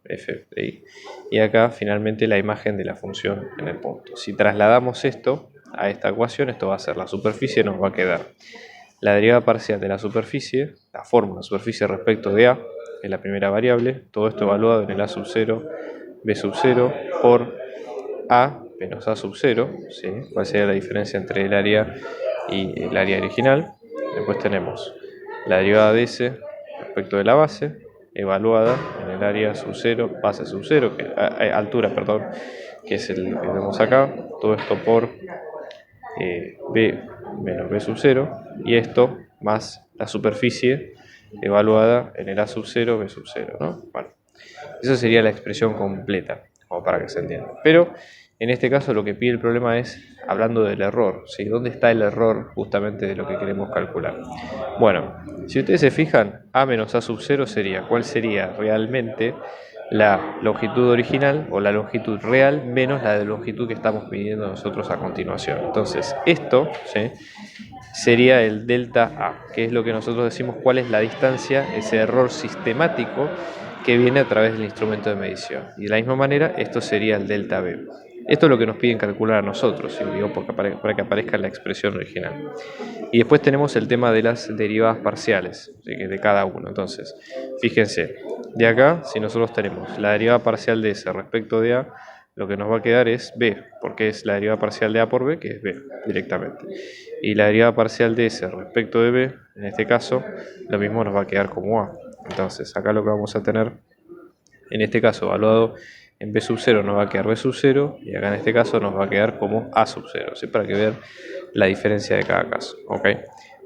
B: f de Y. Y acá finalmente la imagen de la función en el punto. Si trasladamos esto a esta ecuación, esto va a ser la superficie, nos va a quedar la derivada parcial de la superficie, la fórmula de superficie respecto de A, que es la primera variable, todo esto evaluado en el A sub 0, B sub 0 por A menos A sub 0, ¿sí?, cuál sería la diferencia entre el área y el área original. Después tenemos la derivada de S respecto de la base, evaluada en el área sub 0, base sub 0, altura, perdón, que es el que vemos acá, todo esto por B menos B sub 0, y esto más la superficie evaluada en el a sub 0, b sub 0, ¿no? Bueno, eso sería la expresión completa, como para que se entienda. Pero en este caso lo que pide el problema es, hablando del error, ¿sí? ¿Dónde está el error justamente de lo que queremos calcular? Bueno, si ustedes se fijan, a menos a sub 0 sería, ¿cuál sería realmente la longitud original o la longitud real menos la de longitud que estamos midiendo nosotros a continuación? Entonces, esto, ¿sí?, sería el delta A, que es lo que nosotros decimos cuál es la distancia, ese error sistemático que viene a través del instrumento de medición. Y de la misma manera, esto sería el delta B. Esto es lo que nos piden calcular a nosotros, ¿sí?, digo, para que aparezca en la expresión original. Y después tenemos el tema de las derivadas parciales, ¿sí?, de cada uno. Entonces, fíjense, de acá, si nosotros tenemos la derivada parcial de S respecto de A, lo que nos va a quedar es B, porque es la derivada parcial de A por B, que es B directamente. Y la derivada parcial de S respecto de B, en este caso, lo mismo nos va a quedar como A. Entonces, acá lo que vamos a tener, en este caso, evaluado en B sub 0 nos va a quedar B sub 0, y acá en este caso nos va a quedar como A sub 0, ¿sí?, para que vean la diferencia de cada caso, ¿ok?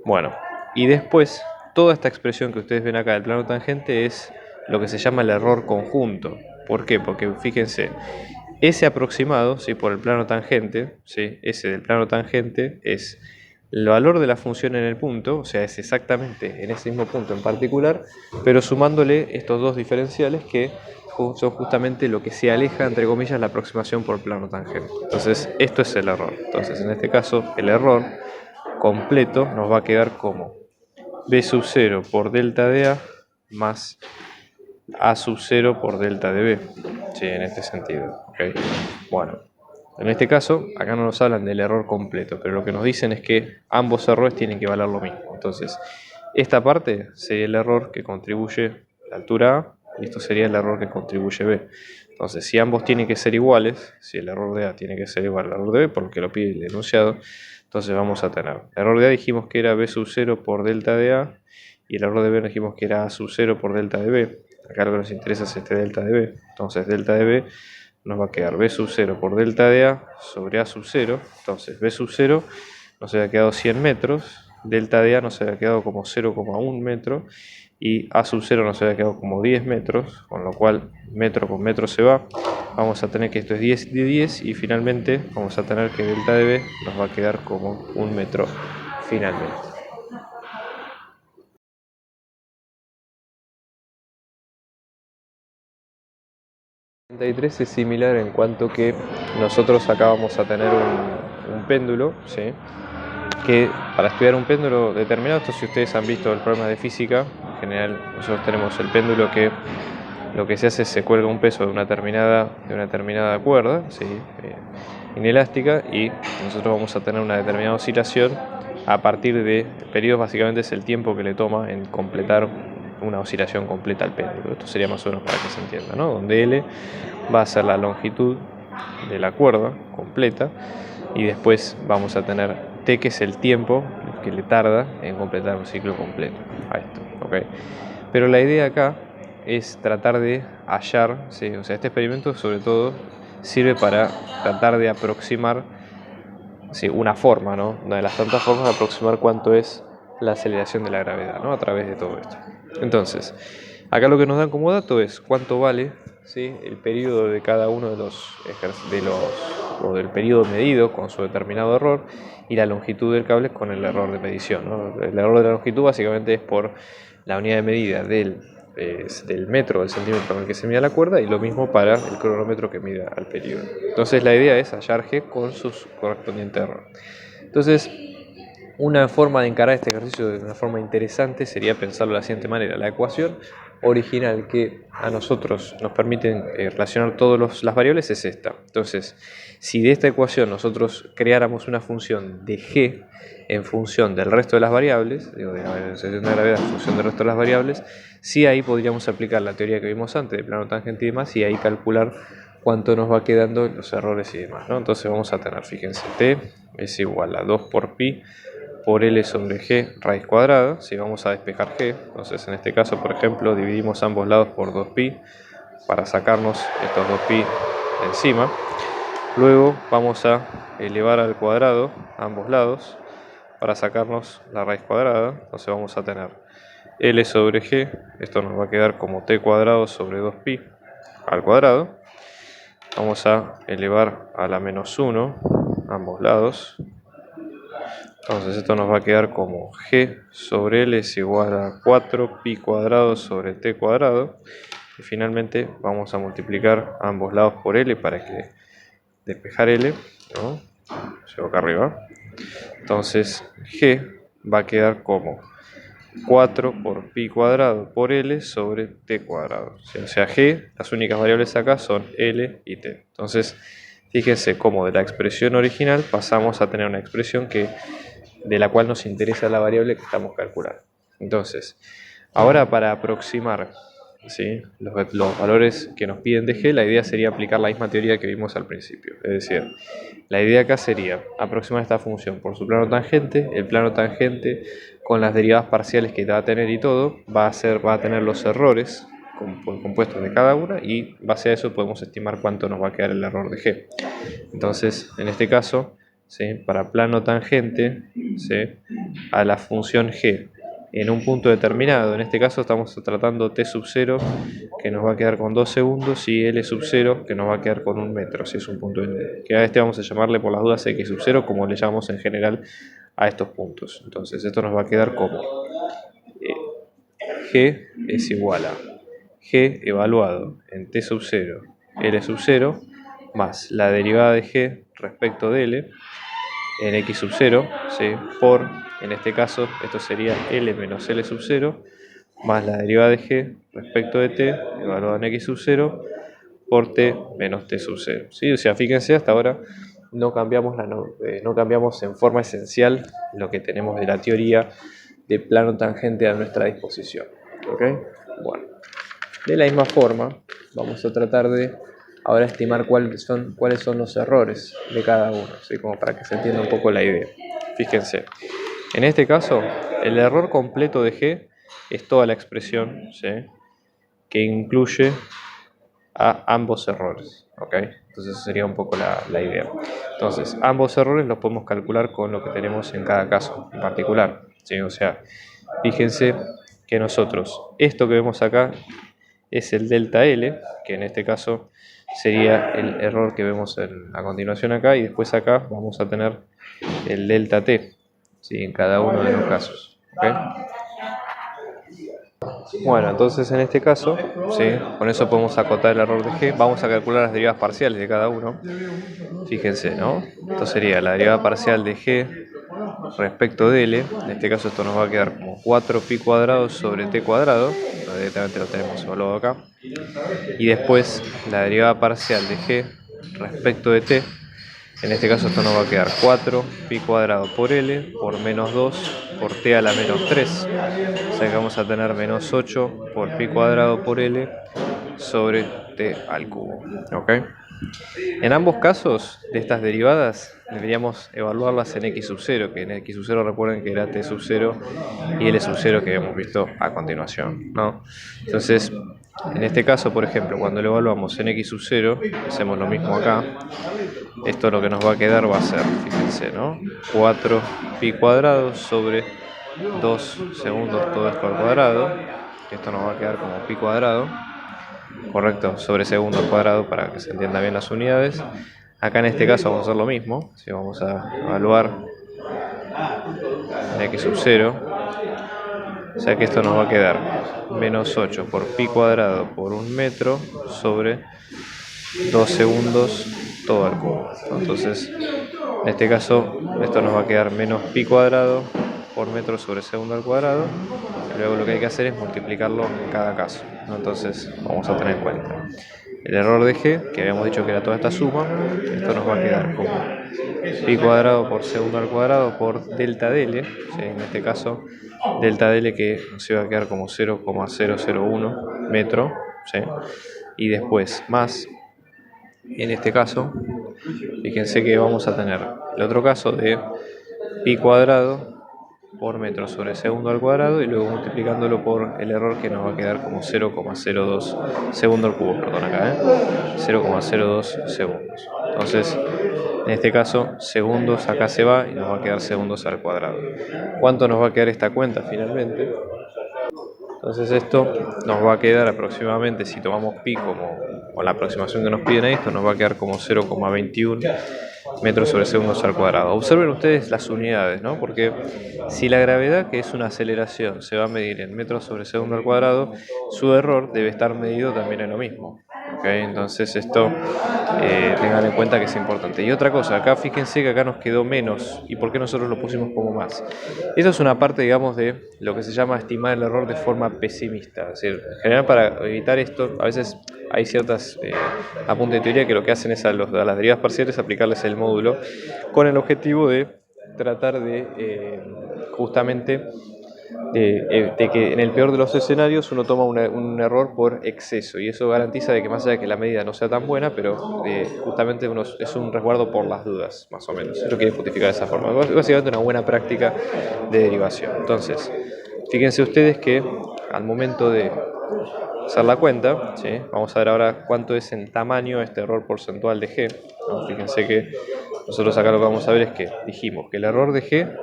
B: Bueno, y después, toda esta expresión que ustedes ven acá del plano tangente es lo que se llama el error conjunto. ¿Por qué? Porque fíjense, ese aproximado, ¿sí?, por el plano tangente, ¿sí?, ese del plano tangente es el valor de la función en el punto, o sea, es exactamente en ese mismo punto en particular, pero sumándole estos dos diferenciales que son justamente lo que se aleja, entre comillas, la aproximación por plano tangente. Entonces, esto es el error. Entonces, en este caso, el error completo nos va a quedar como B sub 0 por delta de A más A sub 0 por delta de B. Sí, en este sentido. ¿Okay? Bueno, en este caso, acá no nos hablan del error completo, pero lo que nos dicen es que ambos errores tienen que valer lo mismo. Entonces, esta parte sería el error que contribuye la altura A, y esto sería el error que contribuye B. Entonces, si ambos tienen que ser iguales, si el error de A tiene que ser igual al error de B, porque lo pide el enunciado, entonces vamos a tener, el error de A dijimos que era B sub 0 por delta de A, y el error de B dijimos que era A sub 0 por delta de B. Acá lo que nos interesa es este delta de B. Entonces, delta de B nos va a quedar B sub 0 por delta de A sobre A sub 0. Entonces, B sub 0 nos había quedado 100 metros, delta de A nos había quedado como 0,1 metro, y A sub 0 nos había quedado como 10 metros, con lo cual metro con metro se va. Vamos a tener que esto es 10 de 10, y finalmente vamos a tener que delta de B nos va a quedar como 1 metro finalmente. El 33 es similar en cuanto que nosotros acá vamos a tener un péndulo, ¿sí?, que para estudiar un péndulo determinado, esto si ustedes han visto el problema de física, en general nosotros tenemos el péndulo que lo que se hace es se cuelga un peso de una determinada cuerda, ¿sí?, inelástica, y nosotros vamos a tener una determinada oscilación a partir de, el periodo básicamente es el tiempo que le toma en completar una oscilación completa al péndulo. Esto sería más o menos para que se entienda, ¿no? Donde L va a ser la longitud de la cuerda completa, y después vamos a tener T, que es el tiempo que le tarda en completar un ciclo completo a esto, ¿ok? Pero la idea acá es tratar de hallar, ¿sí?, o sea, este experimento sobre todo sirve para tratar de aproximar, ¿sí?, una forma, ¿no?, una de las tantas formas de aproximar cuánto es la aceleración de la gravedad, ¿no?, a través de todo esto. Entonces, acá lo que nos dan como dato es cuánto vale, ¿sí?, el periodo de cada uno del periodo medido con su determinado error, y la longitud del cable con el error de medición, ¿no? El error de la longitud básicamente es por la unidad de medida del metro, del centímetro con el que se mide la cuerda, y lo mismo para el cronómetro que mida al periodo. Entonces la idea es hallar G con su correspondiente error. Entonces, una forma de encarar este ejercicio de una forma interesante sería pensarlo de la siguiente manera. La ecuación original que a nosotros nos permite relacionar todas las variables es esta. Entonces, si de esta ecuación nosotros creáramos una función de G en función del resto de las variables, de la variación de gravedad en función del resto de las variables, sí, ahí podríamos aplicar la teoría que vimos antes de plano tangente y demás, y ahí calcular cuánto nos va quedando los errores y demás, ¿no? Entonces vamos a tener, fíjense, T es igual a 2 por pi por L sobre G raíz cuadrada. Si vamos a despejar G, entonces en este caso, por ejemplo, dividimos ambos lados por 2pi para sacarnos estos 2pi de encima. Luego vamos a elevar al cuadrado ambos lados para sacarnos la raíz cuadrada. Entonces vamos a tener L sobre G, esto nos va a quedar como t cuadrado sobre 2pi al cuadrado. Vamos a elevar a la menos 1 ambos lados. Entonces esto nos va a quedar como G sobre L es igual a 4pi cuadrado sobre t cuadrado. Y finalmente vamos a multiplicar ambos lados por L para que despejar L, ¿no? Llevo acá arriba. Entonces G va a quedar como 4 por pi cuadrado por L sobre t cuadrado. O sea, G, las únicas variables acá son L y t. Entonces, fíjense cómo de la expresión original pasamos a tener una expresión de la cual nos interesa la variable que estamos calculando. Entonces, ahora para aproximar, ¿sí?, los valores que nos piden de G, la idea sería aplicar la misma teoría que vimos al principio. Es decir, la idea acá sería aproximar esta función por su plano tangente. El plano tangente, con las derivadas parciales que va a tener y todo, va a tener los errores compuestos de cada una, y base a eso podemos estimar cuánto nos va a quedar el error de G. Entonces, en este caso, ¿sí?, para plano tangente, ¿sí?, a la función G en un punto determinado, en este caso estamos tratando t sub 0, que nos va a quedar con 2 segundos, y L sub 0, que nos va a quedar con 1 metro, si es un punto que a este vamos a llamarle por las dudas X sub 0, como le llamamos en general a estos puntos. Entonces esto nos va a quedar como G es igual a G evaluado en t sub 0, L sub 0, más la derivada de G respecto de L en X sub 0, ¿sí?, por, en este caso, esto sería L menos L sub 0, más la derivada de G respecto de t, evaluada en X sub 0, por t menos t sub 0. ¿Sí? O sea, fíjense, hasta ahora no cambiamos en forma esencial lo que tenemos de la teoría de plano tangente a nuestra disposición. ¿Ok? Bueno, de la misma forma, vamos a tratar de ahora estimar cuáles son los errores de cada uno, ¿sí?, como para que se entienda un poco la idea. Fíjense, en este caso, el error completo de G es toda la expresión, ¿sí?, que incluye a ambos errores. ¿Ok? Entonces, esa sería un poco la idea. Entonces, ambos errores los podemos calcular con lo que tenemos en cada caso en particular, ¿sí? O sea, fíjense que nosotros, esto que vemos acá es el delta L, que en este caso sería el error que vemos a continuación acá, y después acá vamos a tener el delta T, ¿sí?, en cada uno de los casos. ¿Okay? Bueno, entonces en este caso, ¿sí?, con eso podemos acotar el error de G. Vamos a calcular las derivadas parciales de cada uno. Fíjense, ¿no? Esto sería la derivada parcial de G respecto de L. En este caso esto nos va a quedar como 4pi cuadrado sobre t cuadrado. Directamente lo tenemos evaluado acá. Y después la derivada parcial de G respecto de t. En este caso esto nos va a quedar 4pi cuadrado por L por menos 2 por t a la menos 3. O sea que vamos a tener menos 8 por pi cuadrado por L sobre t al cubo. ¿Ok? En ambos casos de estas derivadas deberíamos evaluarlas en x sub 0, que en x sub 0 recuerden que era t sub 0 y L sub 0 que habíamos visto a continuación, ¿no? Entonces, en este caso, por ejemplo, cuando lo evaluamos en x sub 0, hacemos lo mismo acá. Esto lo que nos va a quedar va a ser, fíjense, ¿no?, 4pi cuadrado sobre 2 segundos todo esto al cuadrado. Esto nos va a quedar como pi cuadrado, correcto, sobre segundo al cuadrado, para que se entiendan bien las unidades. Acá en este caso vamos a hacer lo mismo, ¿sí? Vamos a evaluar en x sub 0, o sea que esto nos va a quedar menos 8 por pi cuadrado por 1 metro sobre 2 segundos todo al cubo. Entonces, en este caso, esto nos va a quedar menos pi cuadrado por metro sobre segundo al cuadrado. Luego lo que hay que hacer es multiplicarlo en cada caso, ¿no? Entonces, vamos a tener en cuenta el error de G, que habíamos dicho que era toda esta suma. Esto nos va a quedar como pi cuadrado por segundo al cuadrado por delta de L, ¿sí?, en este caso delta de L, que nos iba a quedar como 0,001 metro, ¿sí?, y después más, en este caso, fíjense que vamos a tener el otro caso de pi cuadrado por metro sobre segundo al cuadrado, y luego multiplicándolo por el error, que nos va a quedar como 0,02 segundo al cubo, perdón, acá, 0,02 segundos. Entonces, en este caso, segundos acá se va y nos va a quedar segundos al cuadrado. ¿Cuánto nos va a quedar esta cuenta finalmente? Entonces esto nos va a quedar aproximadamente, si tomamos pi como con la aproximación que nos piden ahí, esto nos va a quedar como 0,21 metros sobre segundos al cuadrado. Observen ustedes las unidades, ¿no? Porque si la gravedad, que es una aceleración, se va a medir en metros sobre segundo al cuadrado, su error debe estar medido también en lo mismo. ¿Okay? Entonces esto tengan en cuenta que es importante. Y otra cosa, acá fíjense que acá nos quedó menos. ¿Y por qué nosotros lo pusimos como más? Esto es una parte, digamos, de lo que se llama estimar el error de forma pesimista. Es decir, en general, para evitar esto, a veces hay ciertas apuntes de teoría que lo que hacen es a las derivas parciales aplicarles el módulo con el objetivo de tratar de justamente de que en el peor de los escenarios uno toma un error por exceso, y eso garantiza de que más allá de que la medida no sea tan buena, pero justamente es un resguardo por las dudas, más o menos. Eso quiere justificar de esa forma. Básicamente una buena práctica de derivación. Entonces, fíjense ustedes que al momento de hacer la cuenta, ¿sí? Vamos a ver ahora cuánto es en tamaño este error porcentual de G, ¿no? Fíjense que nosotros acá lo que vamos a ver es que dijimos que el error de G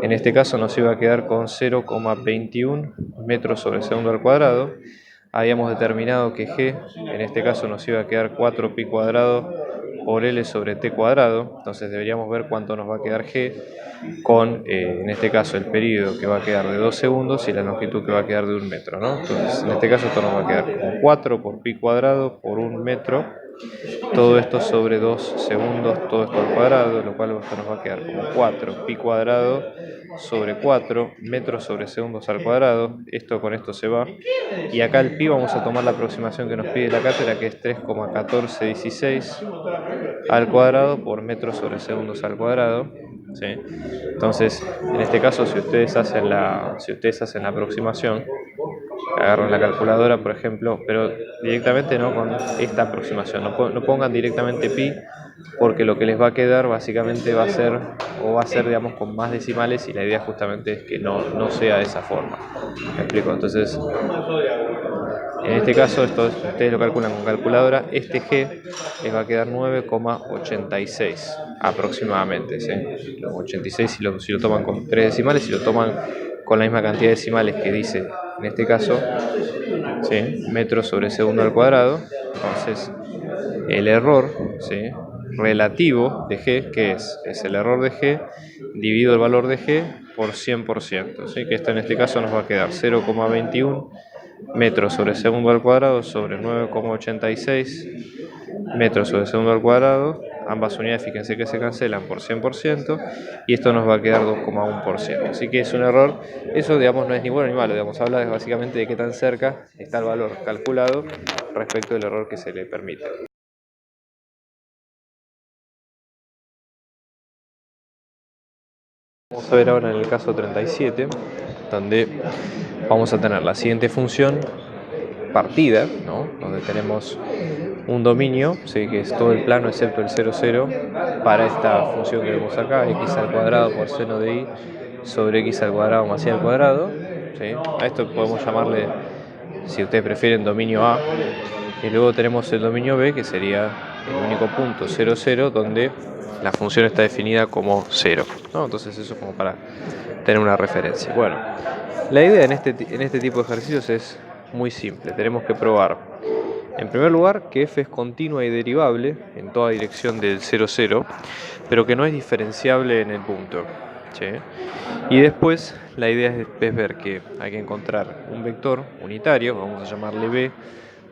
B: en este caso nos iba a quedar con 0,21 metros sobre segundo al cuadrado. Habíamos determinado que G en este caso nos iba a quedar 4 pi cuadrado por L sobre T cuadrado. Entonces deberíamos ver cuánto nos va a quedar G con, en este caso, el periodo que va a quedar de 2 segundos y la longitud que va a quedar de 1 metro, ¿no? Entonces, en este caso esto nos va a quedar como 4 por pi cuadrado por 1 metro. Todo esto sobre 2 segundos, todo esto al cuadrado, lo cual esto nos va a quedar como 4 pi cuadrado sobre 4 metros sobre segundos al cuadrado. Esto con esto se va. Y acá el pi vamos a tomar la aproximación que nos pide la cátedra, que es 3,1416 al cuadrado por metros sobre segundos al cuadrado. ¿Sí? Entonces, en este caso, si ustedes hacen la aproximación, agarran la calculadora, por ejemplo, pero directamente no con esta aproximación, no pongan directamente pi, porque lo que les va a quedar básicamente va a ser, digamos, con más decimales, y la idea justamente es que no sea de esa forma. ¿Me explico? Entonces, en este caso, esto ustedes lo calculan con calculadora, este G les va a quedar 9,86 aproximadamente, ¿sí? Los 86 si lo toman con 3 decimales, si lo toman con la misma cantidad de decimales que dice, en este caso, ¿sí? Metros sobre segundo al cuadrado. Entonces, el error, ¿sí? Relativo de G, ¿qué es? Es el error de G dividido el valor de G por 100%, ¿sí? Que esto en este caso nos va a quedar 0,21 metros sobre segundo al cuadrado sobre 9,86 metros sobre segundo al cuadrado. Ambas unidades, fíjense que se cancelan por 100%, y esto nos va a quedar 2,1%. Así que es un error. Eso, digamos, no es ni bueno ni malo, digamos, habla básicamente de qué tan cerca está el valor calculado respecto del error que se le permite. Vamos a ver ahora en el caso 37, donde vamos a tener la siguiente función partida, ¿no? Donde tenemos un dominio, ¿sí? Que es todo el plano excepto el 0, 0, para esta función que vemos acá, x al cuadrado por seno de y sobre x al cuadrado más y al cuadrado, ¿sí? A esto podemos llamarle, si ustedes prefieren, dominio A. Y luego tenemos el dominio B, que sería el único punto 0, 0, donde la función está definida como 0, ¿no? Entonces eso es como para tener una referencia. Bueno, la idea en este tipo de ejercicios es muy simple. Tenemos que probar, en primer lugar, que f es continua y derivable en toda dirección del 0, 0, pero que no es diferenciable en el punto, ¿sí? Y después la idea es ver que hay que encontrar un vector unitario, vamos a llamarle b,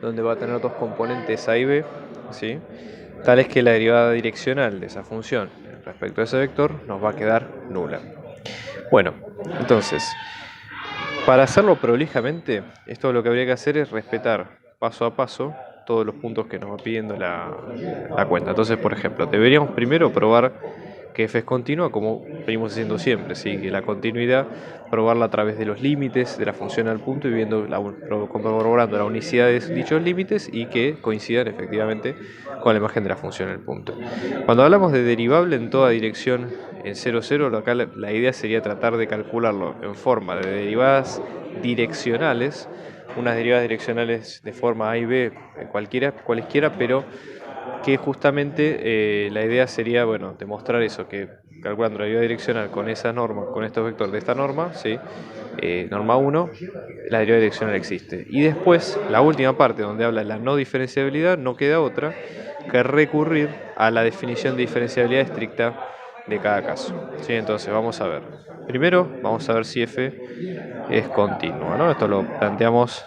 B: donde va a tener dos componentes a y b, ¿sí? Tal es que la derivada direccional de esa función respecto a ese vector nos va a quedar nula. Bueno, entonces, para hacerlo prolijamente, esto lo que habría que hacer es respetar paso a paso todos los puntos que nos va pidiendo la cuenta. Entonces, por ejemplo, deberíamos primero probar que f es continua, como venimos haciendo siempre, ¿sí? Que la continuidad, probarla a través de los límites de la función al punto y corroborando la unicidad de dichos límites y que coincidan efectivamente con la imagen de la función al punto. Cuando hablamos de derivable en toda dirección en 0, 0, acá la idea sería tratar de calcularlo en forma de derivadas direccionales, unas derivadas direccionales de forma a y b, cualesquiera, pero que justamente la idea sería, demostrar eso, que calculando la derivada direccional con esa norma, con estos vectores de esta norma, ¿sí? norma 1, la derivada direccional existe. Y después, la última parte donde habla de la no diferenciabilidad, no queda otra que recurrir a la definición de diferenciabilidad estricta de cada caso. ¿Sí? Entonces vamos a ver. Primero vamos a ver si f es continua, ¿no? Esto lo planteamos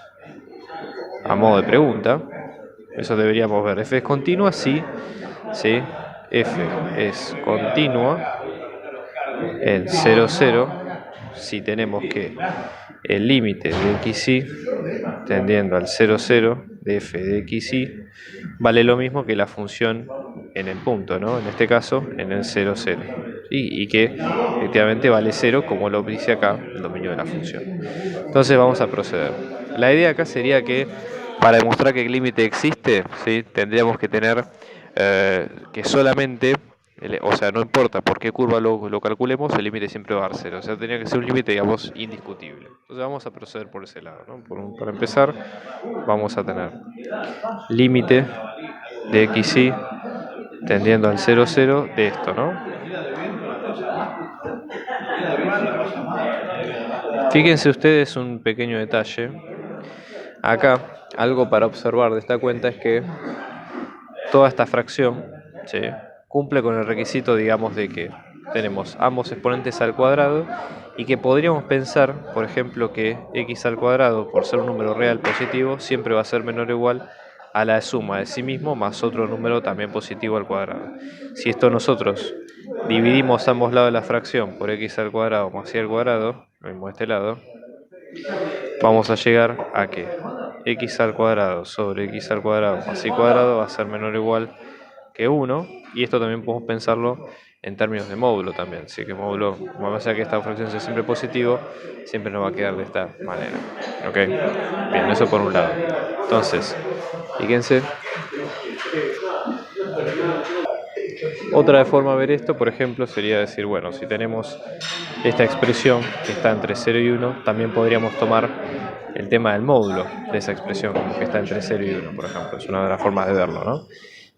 B: a modo de pregunta. Eso deberíamos ver. F es continua si f es continua en 0, 0, si tenemos que el límite de xy tendiendo al 0, 0 de f de xy vale lo mismo que la función en el punto, ¿no? En este caso, en el 0, 0. Y que efectivamente vale 0, como lo dice acá el dominio de la función. Entonces vamos a proceder. La idea acá sería que para demostrar que el límite existe, ¿sí? Tendríamos que tener que solamente, o sea, no importa por qué curva lo calculemos, el límite siempre va a dar 0. O sea, tendría que ser un límite, digamos, indiscutible. Entonces vamos a proceder por ese lado, ¿no? Para empezar, vamos a tener límite de xy tendiendo al 0, 0 de esto, ¿no? Fíjense ustedes un pequeño detalle. Acá, algo para observar de esta cuenta es que toda esta fracción, ¿sí?, cumple con el requisito, digamos, de que tenemos ambos exponentes al cuadrado y que podríamos pensar, por ejemplo, que x al cuadrado, por ser un número real positivo, siempre va a ser menor o igual a la suma de sí mismo más otro número también positivo al cuadrado. Si esto nosotros dividimos ambos lados de la fracción por x al cuadrado más y al cuadrado, lo mismo de este lado, vamos a llegar a que x al cuadrado sobre x al cuadrado más y cuadrado va a ser menor o igual que 1, y esto también podemos pensarlo en términos de módulo también, así que módulo, como sea que esta fracción sea siempre positivo, siempre nos va a quedar de esta manera. ¿Ok? Bien, eso por un lado. Entonces, fíjense. Otra forma de ver esto, por ejemplo, sería decir, bueno, si tenemos esta expresión que está entre 0 y 1, también podríamos tomar el tema del módulo de esa expresión, que está entre 0 y 1, por ejemplo. Es una de las formas de verlo, ¿no?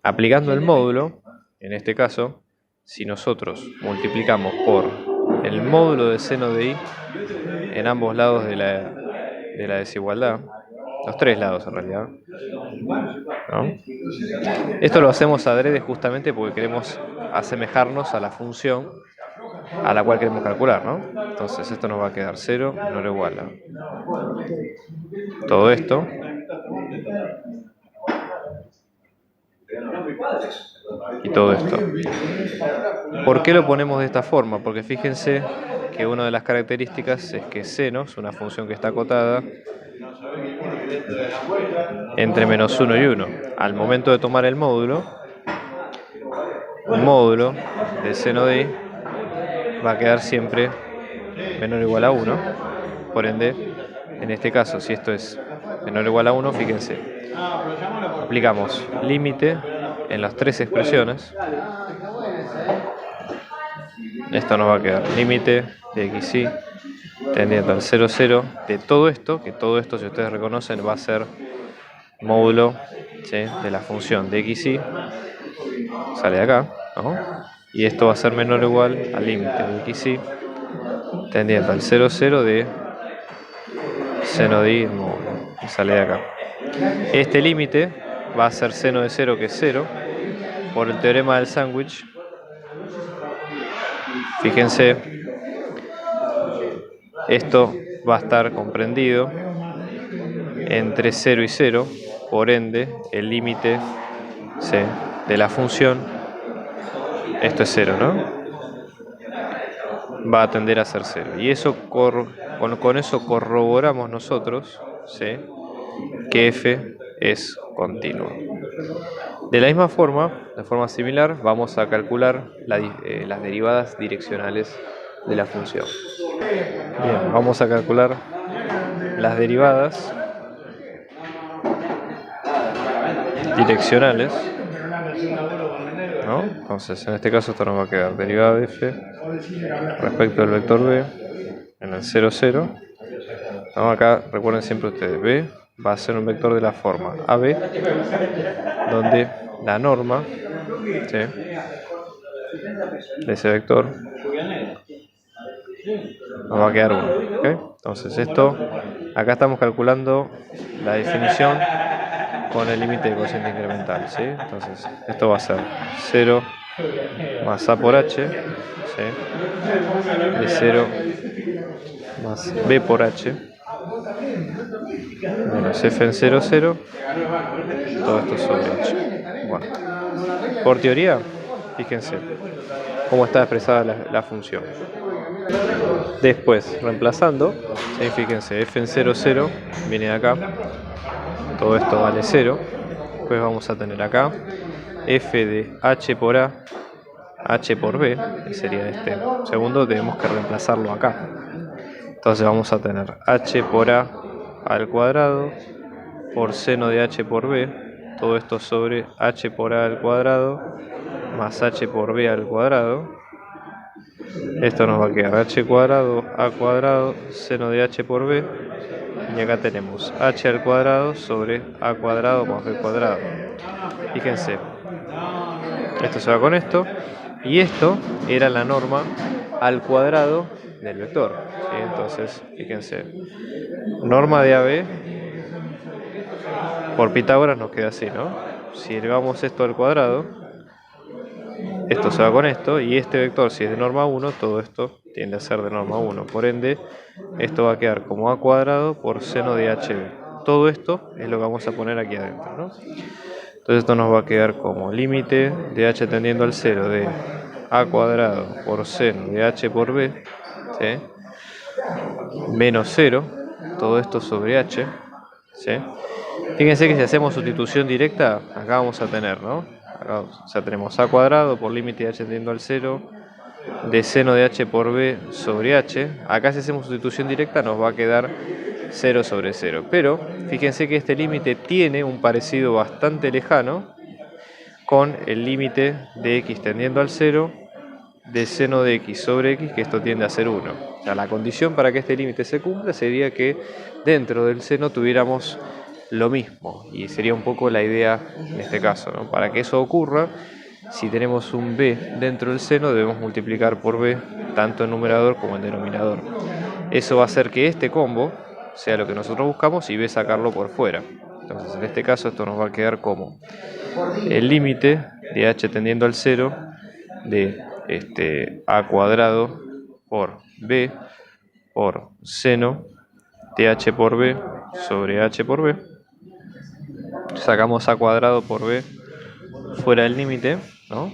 B: Aplicando el módulo, en este caso, si nosotros multiplicamos por el módulo de seno de y en ambos lados de la desigualdad, los tres lados en realidad, ¿no? Esto lo hacemos adrede justamente porque queremos asemejarnos a la función a la cual queremos calcular, ¿no? Entonces esto nos va a quedar 0 menor o igual a todo esto y todo esto. ¿Por qué lo ponemos de esta forma? Porque fíjense que una de las características es que seno es una función que está acotada entre menos 1 y 1. Al momento de tomar el módulo, un módulo de seno de y va a quedar siempre menor o igual a 1. Por ende, en este caso, si esto es menor o igual a 1, fíjense, aplicamos límite en las tres expresiones. Esto nos va a quedar límite de xy tendiendo al 0, 0 de todo esto, que todo esto, si ustedes reconocen, va a ser módulo, ¿sí?, de la función de xy, sale de acá, ¿no? Y esto va a ser menor o igual al límite de xy tendiendo al 0, 0 de seno de y módulo, y sale de acá. Este límite va a ser seno de 0, que es 0, por el teorema del sándwich. Fíjense, esto va a estar comprendido entre 0 y 0, por ende, el límite, ¿sí?, de la función, esto es 0, ¿no?, va a tender a ser 0. Y eso con eso corroboramos nosotros, ¿sí?, que f es continuo. De la misma forma, de forma similar, vamos a calcular las derivadas direccionales de la función. Bien, vamos a calcular las derivadas direccionales, ¿no? Entonces, en este caso esto nos va a quedar derivada de f respecto al vector b en el 0, 0. ¿No? Acá recuerden siempre ustedes, b va a ser un vector de la forma AB, donde la norma, ¿sí?, de ese vector nos va a quedar 1. ¿Okay? Entonces esto, acá estamos calculando la definición con el límite de cociente incremental, ¿sí? Entonces esto va a ser 0 más A por H, ¿sí? De 0 más B por H, menos F en 0, 0, todo esto sobre H. Bueno, por teoría, fíjense cómo está expresada la función. Después, reemplazando, ¿sí? Fíjense, F en 0, 0, viene de acá, todo esto vale 0. Después vamos a tener acá F de H por A, H por B, que sería este segundo, tenemos que reemplazarlo acá. Entonces vamos a tener H por A al cuadrado por seno de H por B, todo esto sobre H por A al cuadrado más H por B al cuadrado. Esto nos va a quedar H cuadrado, A cuadrado, seno de H por B. Y acá tenemos H al cuadrado sobre A cuadrado más B cuadrado. Fíjense, esto se va con esto. Y esto era la norma al cuadrado del vector, ¿sí? Entonces, fíjense, norma de AB por Pitágoras nos queda así, ¿no? Si elevamos esto al cuadrado, esto se va con esto, y este vector, si es de norma 1, todo esto tiende a ser de norma 1. Por ende, esto va a quedar como A cuadrado por seno de HB. Todo esto es lo que vamos a poner aquí adentro, ¿no? Entonces esto nos va a quedar como límite de h tendiendo al 0 de A cuadrado por seno de h por b, ¿sí? Menos 0, todo esto sobre h, ¿sí? Fíjense que si hacemos sustitución directa, acá vamos a tener, ¿no? Acá, o sea, tenemos A cuadrado por límite de h tendiendo al 0 de seno de h por b sobre h. Acá si hacemos sustitución directa nos va a quedar 0 sobre 0. Pero fíjense que este límite tiene un parecido bastante lejano con el límite de x tendiendo al 0 de seno de x sobre x, que esto tiende a ser 1. O sea, la condición para que este límite se cumpla sería que dentro del seno tuviéramos lo mismo, y sería un poco la idea en este caso, ¿no? Para que eso ocurra, si tenemos un b dentro del seno, debemos multiplicar por b tanto en numerador como en denominador. Eso va a hacer que este combo sea lo que nosotros buscamos y b sacarlo por fuera. Entonces, en este caso, esto nos va a quedar como el límite de h tendiendo al 0 de a cuadrado por b por seno de h por b sobre h por b. Sacamos a cuadrado por b fuera del límite, ¿no?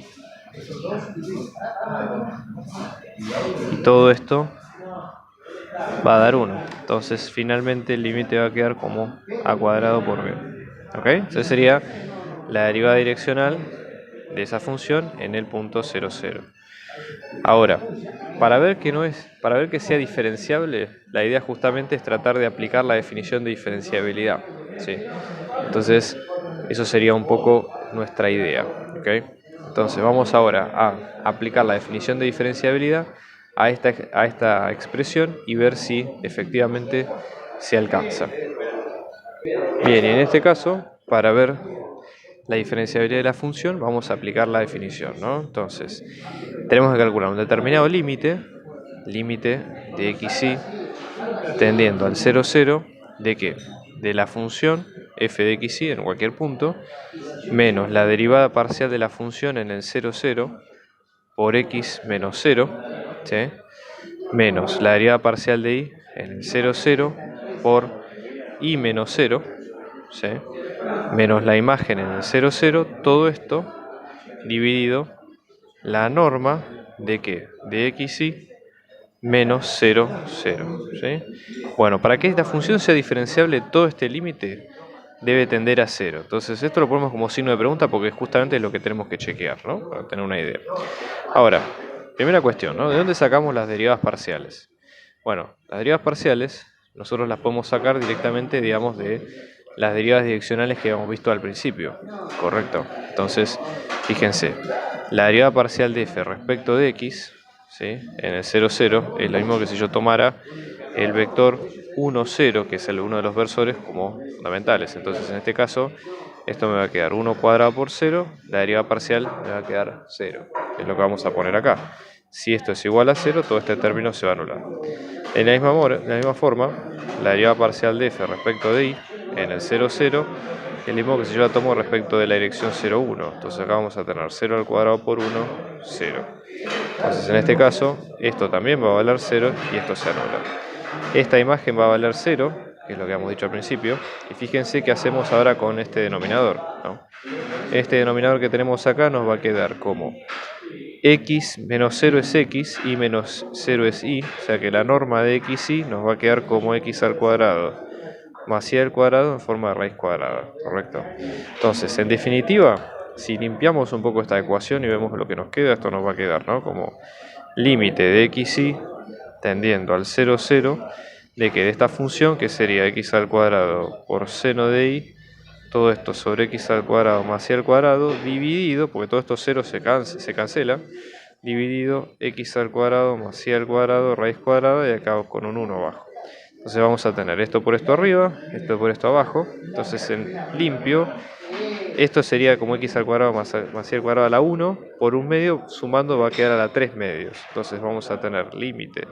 B: Y todo esto va a dar 1. Entonces finalmente el límite va a quedar como a cuadrado por b. ¿Ok? Entonces sería la derivada direccional de esa función en el punto 0, 0. Ahora, para ver que sea diferenciable, la idea justamente es tratar de aplicar la definición de diferenciabilidad, ¿sí? Entonces, eso sería un poco nuestra idea, ¿ok? Entonces, vamos ahora a aplicar la definición de diferenciabilidad a esta expresión y ver si efectivamente se alcanza. Bien, y en este caso, para ver la diferenciabilidad de la función, vamos a aplicar la definición, ¿no? Entonces, tenemos que calcular un determinado límite de xy tendiendo al 0, 0, ¿de qué? De la función f de xy en cualquier punto, menos la derivada parcial de la función en el 0, 0 por x menos 0, ¿sí? Menos la derivada parcial de y en el 0, 0 por y menos 0, ¿sí? Menos la imagen en el 0, 0, todo esto dividido la norma de ¿qué? De xy menos 0, 0, ¿sí? Bueno, para que esta función sea diferenciable, todo este límite debe tender a 0. Entonces esto lo ponemos como signo de pregunta porque justamente es lo que tenemos que chequear, ¿no? Para tener una idea. Ahora, primera cuestión, ¿no? ¿De dónde sacamos las derivadas parciales? Bueno, las derivadas parciales nosotros las podemos sacar directamente, digamos, de las derivas direccionales que habíamos visto al principio, ¿correcto? Entonces, fíjense, la derivada parcial de f respecto de x, ¿sí? En el 0, 0 es lo mismo que si yo tomara el vector 1, 0, que es uno de los versores, como fundamentales. Entonces, en este caso, esto me va a quedar 1 cuadrado por 0, la derivada parcial me va a quedar 0, que es lo que vamos a poner acá. Si esto es igual a 0, todo este término se va a anular. De la misma forma, la derivada parcial de f respecto de y en el 0, 0 es el mismo que si yo la tomo respecto de la dirección 0, 1. Entonces acá vamos a tener 0 al cuadrado por 1, 0. Entonces en este caso, esto también va a valer 0 y esto se anula. Esta imagen va a valer 0, que es lo que habíamos dicho al principio. Y fíjense qué hacemos ahora con este denominador, ¿no? Este denominador que tenemos acá nos va a quedar como x menos 0 es x, y menos 0 es y, o sea que la norma de x y nos va a quedar como x al cuadrado más y al cuadrado en forma de raíz cuadrada, ¿correcto? Entonces, en definitiva, si limpiamos un poco esta ecuación y vemos lo que nos queda, esto nos va a quedar, ¿no? Como límite de x y tendiendo al 0, 0, de que de esta función, que sería x al cuadrado por seno de y, todo esto sobre x al cuadrado más y al cuadrado, dividido, porque todo esto 0 se cancela, dividido x al cuadrado más y al cuadrado, raíz cuadrada, y acá con un 1 abajo. Entonces vamos a tener esto por esto arriba, esto por esto abajo. Entonces en limpio, esto sería como x al cuadrado más y al cuadrado a la 1, por un medio, sumando va a quedar a la 3 medios. Entonces vamos a tener límite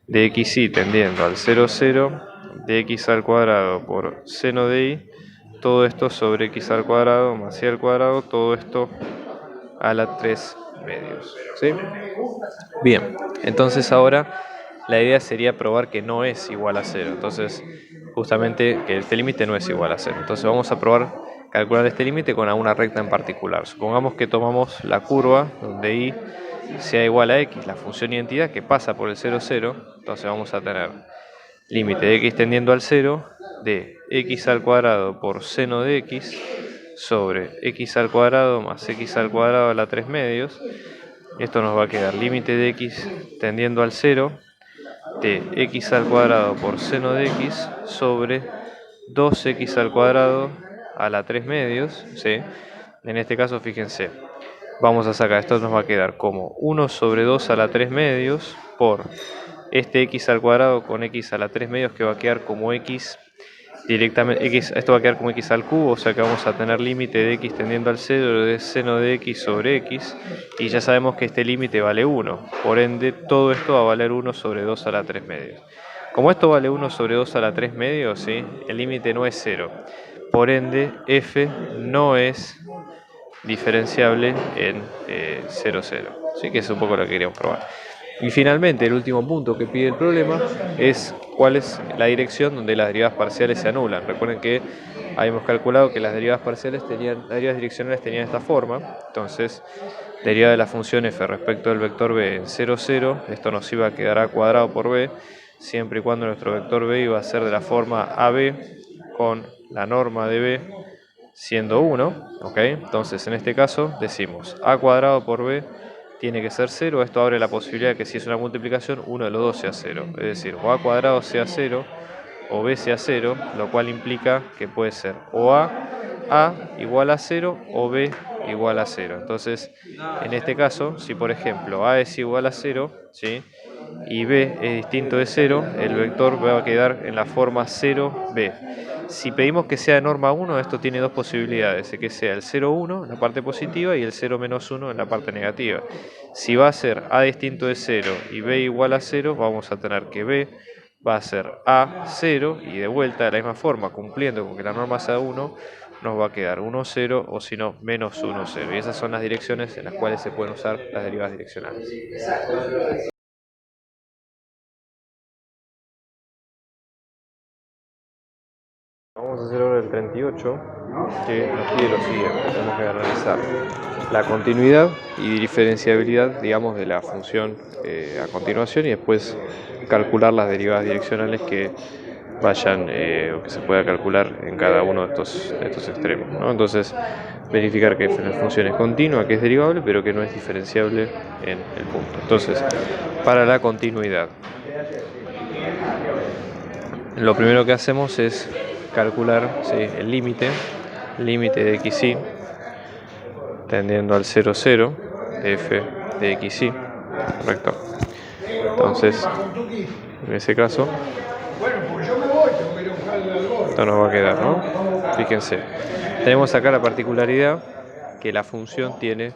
B: de x y tendiendo al 0, 0, de x al cuadrado por seno de y, todo esto sobre x al cuadrado más y al cuadrado, todo esto a la 3 medios. ¿Sí? Bien, entonces ahora la idea sería probar que no es igual a 0. Entonces, justamente que este límite no es igual a 0. Entonces vamos a probar calcular este límite con alguna recta en particular. Supongamos que tomamos la curva donde y sea igual a x, la función identidad que pasa por el 0, 0. Entonces vamos a tener límite de x tendiendo al 0 de x al cuadrado por seno de x sobre x al cuadrado más x al cuadrado a la 3 medios. Esto nos va a quedar límite de x tendiendo al 0 de x al cuadrado por seno de x sobre 2x al cuadrado a la 3 medios, ¿sí? En este caso, fíjense, vamos a sacar, esto nos va a quedar como 1 sobre 2 a la 3 medios por este x al cuadrado con x a la 3 medios, que va a quedar como x directamente, esto va a quedar como x al cubo, o sea que vamos a tener límite de x tendiendo al 0 de seno de x sobre x, y ya sabemos que este límite vale 1, por ende todo esto va a valer 1 sobre 2 a la 3 medios. Como esto vale 1 sobre 2 a la 3 medios, ¿sí? El límite no es 0, por ende f no es diferenciable en 0, 0, ¿sí? Que es un poco lo que queríamos probar. Y finalmente, el último punto que pide el problema es cuál es la dirección donde las derivadas parciales se anulan. Recuerden que habíamos calculado que las derivadas direccionales tenían esta forma. Entonces, derivada de la función f respecto del vector b en 0, 0, esto nos iba a quedar a cuadrado por b, siempre y cuando nuestro vector b iba a ser de la forma ab con la norma de b siendo 1, ¿ok? Entonces, en este caso, decimos a cuadrado por b tiene que ser 0. Esto abre la posibilidad de que si es una multiplicación, uno de los dos sea 0. Es decir, o a cuadrado sea 0 o b sea 0, lo cual implica que puede ser o a igual a 0 o b igual a 0. Entonces, en este caso, si por ejemplo a es igual a 0, ¿sí? Y b es distinto de 0, el vector va a quedar en la forma 0b. Si pedimos que sea de norma 1, esto tiene dos posibilidades, que sea el 0, 1 en la parte positiva y el 0 menos 1 en la parte negativa. Si va a ser a distinto de 0 y b igual a 0, vamos a tener que b va a ser a 0, y de vuelta de la misma forma, cumpliendo con que la norma sea 1, nos va a quedar 1, 0 o si no, menos 1, 0. Y esas son las direcciones en las cuales se pueden usar las derivadas direccionales. Vamos a hacer ahora el 38, que nos pide lo siguiente. Tenemos que analizar la continuidad y diferenciabilidad, digamos, de la función a continuación, y después calcular las derivadas direccionales que vayan o que se pueda calcular en cada uno de estos extremos, ¿no? Entonces, verificar que la función es continua, que es derivable, pero que no es diferenciable en el punto. Entonces, para la continuidad, lo primero que hacemos es calcular, ¿sí?, el límite de x y tendiendo al 0, 0 de f de x y, correcto. Entonces, en ese caso, esto nos va a quedar, ¿no? Fíjense, tenemos acá la particularidad que la función tiene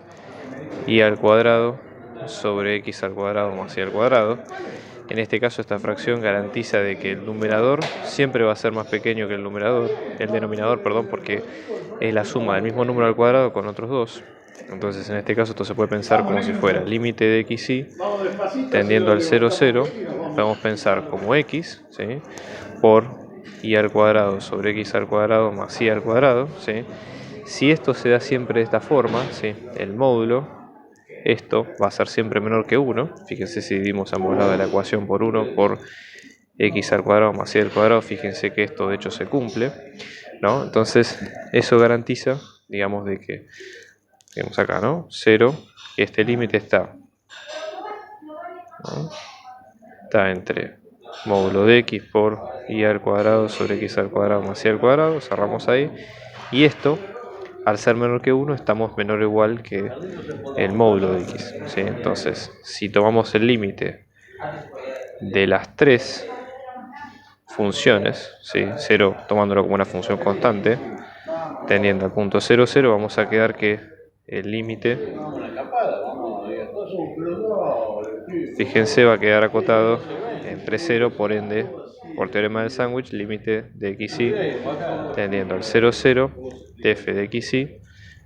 B: y al cuadrado sobre x al cuadrado más y al cuadrado. En este caso esta fracción garantiza de que el numerador siempre va a ser más pequeño que el denominador, perdón, porque es la suma del mismo número al cuadrado con otros dos. Entonces en este caso esto se puede pensar como si fuera límite de xy tendiendo al 0, 0, podemos pensar como x, ¿sí?, por y al cuadrado sobre x al cuadrado más y al cuadrado, ¿sí? Si esto se da siempre de esta forma, ¿sí?, el módulo, esto va a ser siempre menor que 1. Fíjense si dividimos ambos lados de la ecuación por 1 por x al cuadrado más y al cuadrado, fíjense que esto de hecho se cumple, ¿no? Entonces eso garantiza, digamos, de que, tenemos acá, ¿no?, 0, este límite está, ¿no?, está entre módulo de x por y al cuadrado sobre x al cuadrado más y al cuadrado, cerramos ahí, y esto, al ser menor que 1, estamos menor o igual que el módulo de x, ¿sí? Entonces, si tomamos el límite de las tres funciones, ¿sí?, 0 tomándolo como una función constante, tendiendo al punto 0, 0, vamos a quedar que el límite, fíjense, va a quedar acotado entre 0, por ende, por teorema del sándwich, límite de xy tendiendo al 0, 0 de f de xy,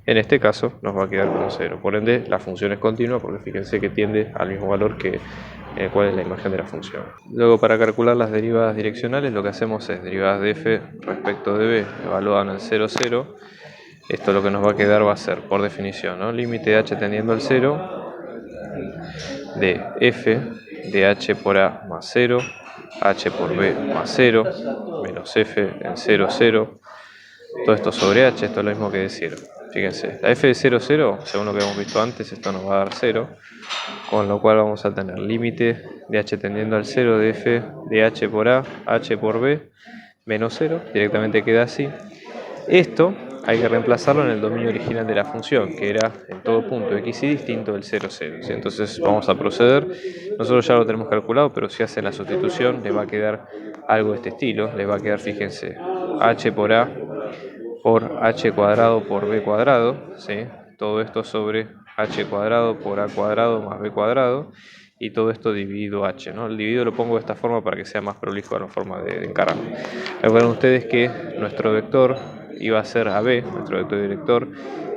B: en este caso nos va a quedar como 0. Por ende, la función es continua porque fíjense que tiende al mismo valor que cuál es la imagen de la función. Luego, para calcular las derivadas direccionales, lo que hacemos es derivadas de f respecto de b evaluadas en 0, 0. Esto lo que nos va a quedar va a ser, por definición, ¿no?, límite de h tendiendo al 0 de f de h por a más 0, h por b más 0, menos f en 0, 0. Todo esto sobre h, esto es lo mismo que decir. Fíjense, la f de 0, 0, según lo que hemos visto antes, esto nos va a dar 0, con lo cual vamos a tener límite de h tendiendo al 0 de f de h por a, h por b, menos 0, directamente queda así. Esto hay que reemplazarlo en el dominio original de la función, que era en todo punto xy distinto del 0, 0. ¿Sí? Entonces vamos a proceder. Nosotros ya lo tenemos calculado, pero si hacen la sustitución les va a quedar algo de este estilo. Les va a quedar, fíjense, h por a por h cuadrado por b cuadrado, ¿sí?, todo esto sobre h cuadrado por a cuadrado más b cuadrado, y todo esto dividido h, ¿no? El dividido lo pongo de esta forma para que sea más prolijo a la forma de encararlo. Recuerden ustedes que nuestro vector iba a ser AB, nuestro vector director.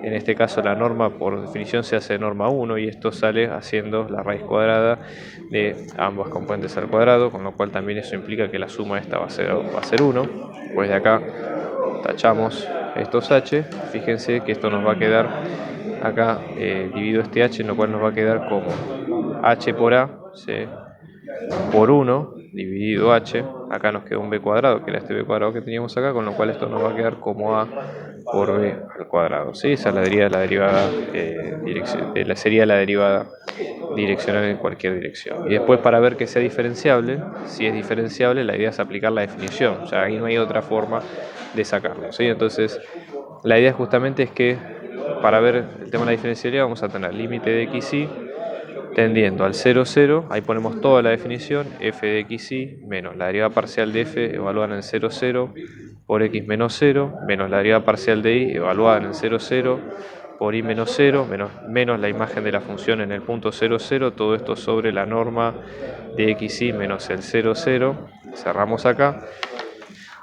B: En este caso la norma por definición se hace norma 1 y esto sale haciendo la raíz cuadrada de ambas componentes al cuadrado, con lo cual también eso implica que la suma esta va a ser 1. Pues de acá tachamos estos h, fíjense que esto nos va a quedar acá dividido este h, en lo cual nos va a quedar como h por a, ¿sí?, por 1 dividido h, acá nos queda un b cuadrado, que era este b cuadrado que teníamos acá, con lo cual esto nos va a quedar como a por b al cuadrado, ¿sí? Esa sería la derivada direccional en cualquier dirección. Y después, para ver que sea diferenciable, si es diferenciable, la idea es aplicar la definición, o sea, ahí no hay otra forma de sacarlo, ¿sí? Entonces, la idea justamente es que para ver el tema de la diferencialidad vamos a tener límite de xy tendiendo al 0, 0, ahí ponemos toda la definición, f de xy menos la derivada parcial de f evaluada en 0, 0 por x menos 0, menos la derivada parcial de y evaluada en 0, 0 por y menos 0, menos la imagen de la función en el punto 0, 0, todo esto sobre la norma de xy menos el 0, 0, cerramos acá.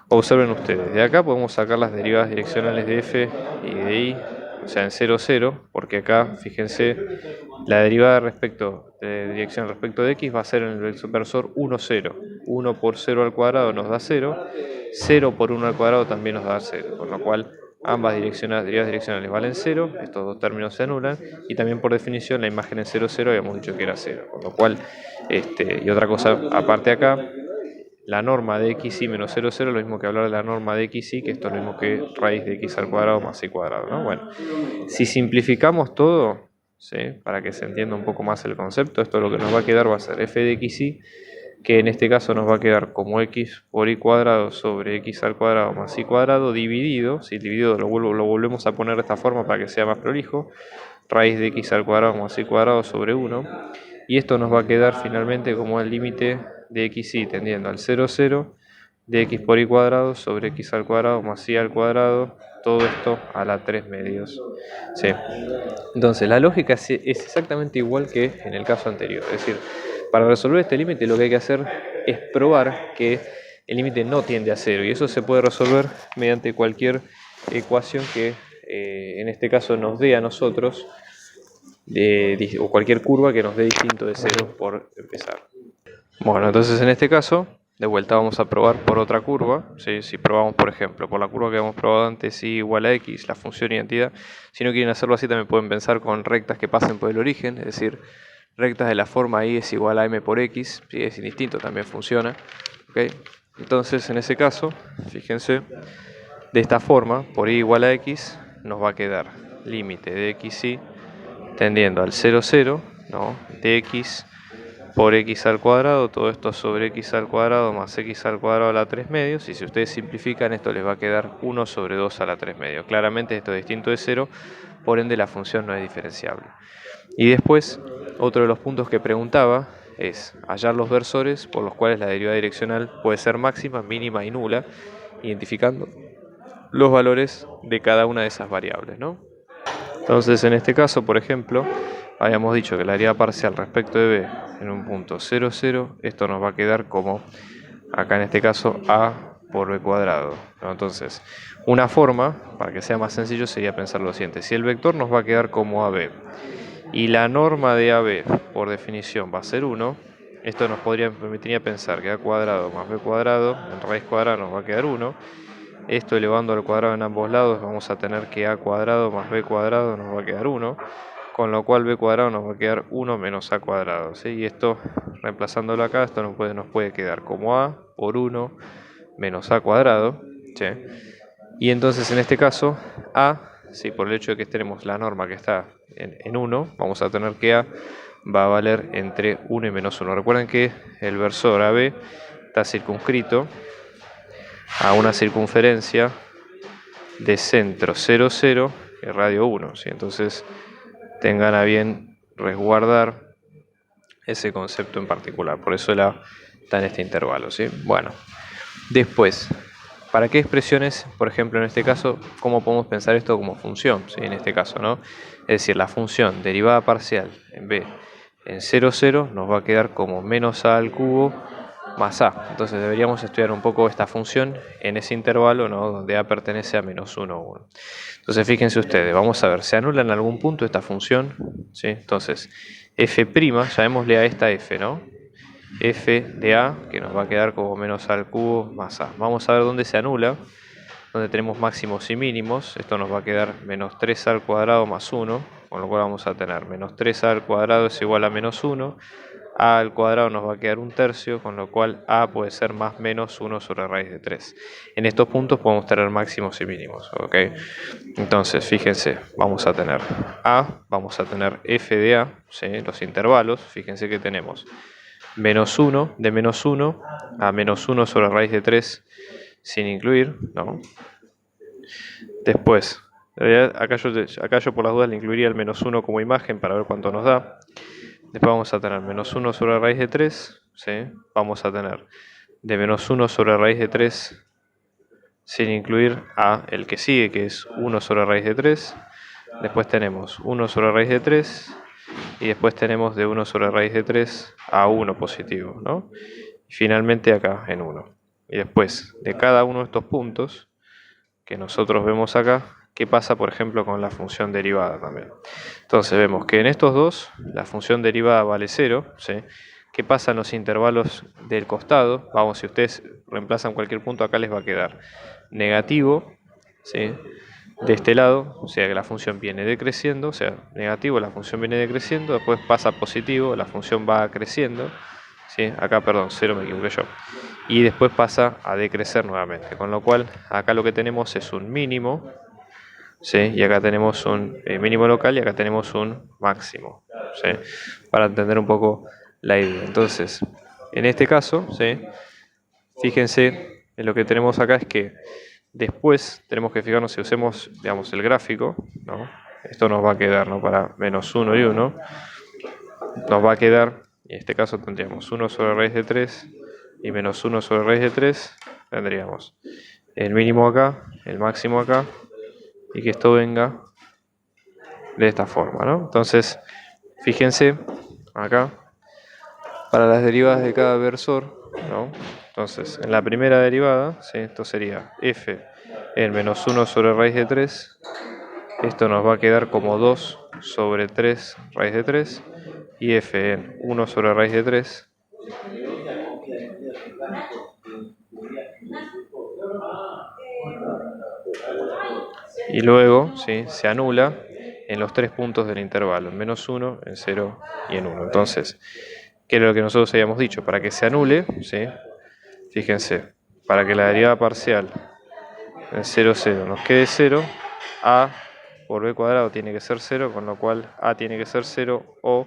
B: Observen ustedes, de acá podemos sacar las derivadas direccionales de f y de y, o sea, en 0, 0, porque acá, fíjense, la derivada de dirección respecto de x va a ser en el supersor 1, 0. 1 por 0 al cuadrado nos da 0, 0 por 1 al cuadrado también nos da 0, con lo cual ambas derivadas direccionales valen 0, estos dos términos se anulan, y también por definición la imagen en 0, 0 habíamos dicho que era 0, con lo cual, y otra cosa aparte acá, la norma de xy menos 0, 0 es lo mismo que hablar de la norma de xy, que esto es lo mismo que raíz de x al cuadrado más y cuadrado, ¿no? Bueno, si simplificamos todo, ¿sí?, para que se entienda un poco más el concepto, esto lo que nos va a quedar va a ser f de xy, que en este caso nos va a quedar como x por y cuadrado sobre x al cuadrado más y cuadrado dividido, si dividido lo volvemos a poner de esta forma para que sea más prolijo, raíz de x al cuadrado más y cuadrado sobre 1, y esto nos va a quedar finalmente como el límite de xy tendiendo al 0, 0 de x por y cuadrado sobre x al cuadrado más y al cuadrado, todo esto a la 3 medios. ¿Sí? Entonces la lógica es exactamente igual que en el caso anterior, es decir, Para resolver este límite lo que hay que hacer es probar que el límite no tiende a cero, y eso se puede resolver mediante cualquier ecuación que en este caso nos dé a nosotros, o cualquier curva que nos dé distinto de cero por empezar. Bueno, entonces en este caso, de vuelta vamos a probar por otra curva, ¿sí? Si probamos, por ejemplo, por la curva que hemos probado antes, y igual a x, la función identidad. Si no quieren hacerlo así, también pueden pensar con rectas que pasen por el origen, es decir, rectas de la forma y es igual a m por x, si es indistinto también funciona. ¿Okay? Entonces en ese caso, fíjense, de esta forma, por y igual a x, nos va a quedar límite de xy tendiendo al 0, 0, ¿no? De x por x al cuadrado, todo esto sobre x al cuadrado más x al cuadrado a la 3 medios, y si ustedes simplifican esto les va a quedar 1 sobre 2 a la 3 medios. Claramente esto es distinto de 0, por ende la función no es diferenciable. Y después, otro de los puntos que preguntaba es hallar los versores por los cuales la derivada direccional puede ser máxima, mínima y nula, identificando los valores de cada una de esas variables, ¿no? Entonces, en este caso, por ejemplo, habíamos dicho que la derivada parcial respecto de b en un punto 0, 0, esto nos va a quedar como, acá en este caso, a por b cuadrado, ¿no? Entonces, una forma, para que sea más sencillo, sería pensar lo siguiente: si el vector nos va a quedar como AB, y la norma de AB, por definición, va a ser 1, esto nos permitiría pensar que a cuadrado más b cuadrado, en raíz cuadrada nos va a quedar 1, esto elevando al cuadrado en ambos lados, vamos a tener que a cuadrado más b cuadrado nos va a quedar 1, con lo cual b cuadrado nos va a quedar 1 menos a cuadrado, ¿sí? Y esto, reemplazándolo acá, esto nos puede quedar como a por 1 menos a cuadrado, ¿sí? Y entonces en este caso, a, ¿sí? Por el hecho de que tenemos la norma que está en 1, vamos a tener que a va a valer entre 1 y menos 1. Recuerden que el versor AB está circunscrito a una circunferencia de centro 0, 0 y radio 1, ¿sí? Entonces tengan a bien resguardar ese concepto en particular, por eso la está en este intervalo, ¿sí? Bueno, después, ¿para qué expresiones, por ejemplo, en este caso, cómo podemos pensar esto como función, ¿sí? En este caso, ¿no? Es decir, la función derivada parcial en b en 0, 0 nos va a quedar como menos a al cubo más a. Entonces deberíamos estudiar un poco esta función en ese intervalo, ¿no? Donde a pertenece a menos 1, 1. Entonces fíjense ustedes, vamos a ver, ¿se anula en algún punto esta función? ¿Sí? Entonces, f', llamémosle a esta f, ¿no? F de a, que nos va a quedar como menos a al cubo más a. Vamos a ver dónde se anula, donde tenemos máximos y mínimos. Esto nos va a quedar menos 3a al cuadrado más 1, con lo cual vamos a tener menos 3a al cuadrado es igual a menos 1. A al cuadrado nos va a quedar un tercio, con lo cual a puede ser más menos 1 sobre raíz de 3. En estos puntos podemos tener máximos y mínimos, ¿ok? Entonces, fíjense, vamos a tener a, vamos a tener f de a, ¿sí? Los intervalos, fíjense que tenemos menos 1, de menos 1 a menos 1 sobre raíz de 3 sin incluir, ¿no? Después, acá yo por las dudas le incluiría el menos 1 como imagen para ver cuánto nos da. Después vamos a tener menos 1 sobre raíz de 3, ¿sí? Vamos a tener de menos 1 sobre raíz de 3 sin incluir a el que sigue, que es 1 sobre raíz de 3. Después tenemos 1 sobre raíz de 3 y después tenemos de 1 sobre raíz de 3 a 1 positivo, ¿no? Y finalmente acá en 1. Y después de cada uno de estos puntos que nosotros vemos acá, ¿qué pasa, por ejemplo, con la función derivada también? Entonces vemos que en estos dos la función derivada vale 0, ¿sí? ¿Qué pasa en los intervalos del costado? Vamos, si ustedes reemplazan cualquier punto, acá les va a quedar negativo, ¿sí? De este lado, o sea que la función viene decreciendo, o sea, negativo, la función viene decreciendo, después pasa positivo, la función va creciendo, ¿sí? Acá, perdón, 0 me equivoqué yo. Y después pasa a decrecer nuevamente, con lo cual acá lo que tenemos es un mínimo, ¿sí? Y acá tenemos un mínimo local y acá tenemos un máximo, ¿sí? Para entender un poco la idea. Entonces, en este caso, ¿sí? Fíjense en lo que tenemos acá es que después tenemos que fijarnos si usemos, digamos, el gráfico, ¿no? Esto nos va a quedar, ¿no? Para menos 1 y 1, nos va a quedar, y en este caso tendríamos 1 sobre raíz de 3 y menos 1 sobre raíz de 3, tendríamos el mínimo acá, el máximo acá, y que esto venga de esta forma, ¿no? Entonces, fíjense acá, para las derivadas de cada versor, ¿no? Entonces, en la primera derivada, ¿sí? Esto sería f en menos 1 sobre raíz de 3. Esto nos va a quedar como 2 sobre 3 raíz de 3. Y f en 1 sobre raíz de 3. Y luego, ¿sí?, se anula en los 3 puntos del intervalo, en menos 1, en 0 y en 1. Entonces, ¿qué es lo que nosotros habíamos dicho? Para que se anule, ¿sí?, fíjense, para que la derivada parcial en 0, 0 nos quede 0, a por b cuadrado tiene que ser 0, con lo cual a tiene que ser 0 o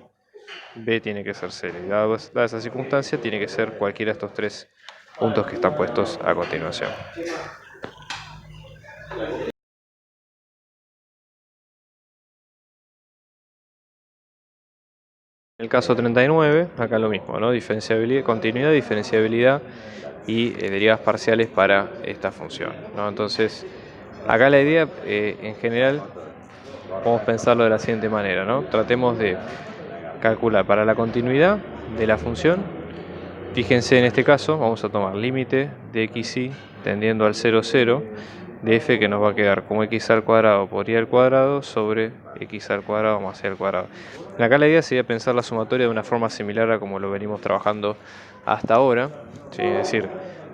B: b tiene que ser 0. Y dada esa circunstancia, tiene que ser cualquiera de estos 3 puntos que están puestos a continuación. En el caso 39, acá lo mismo, ¿no? Diferenciabilidad, continuidad, diferenciabilidad y derivadas parciales para esta función, ¿no? Entonces, acá la idea, en general, podemos pensarlo de la siguiente manera, ¿no? Tratemos de calcular para la continuidad de la función. Fíjense, en este caso, vamos a tomar límite de xy tendiendo al 0, 0, de f que nos va a quedar como x al cuadrado por y al cuadrado sobre x al cuadrado más y al cuadrado. Acá la idea sería pensar la sumatoria de una forma similar a como lo venimos trabajando hasta ahora, ¿sí? Es decir,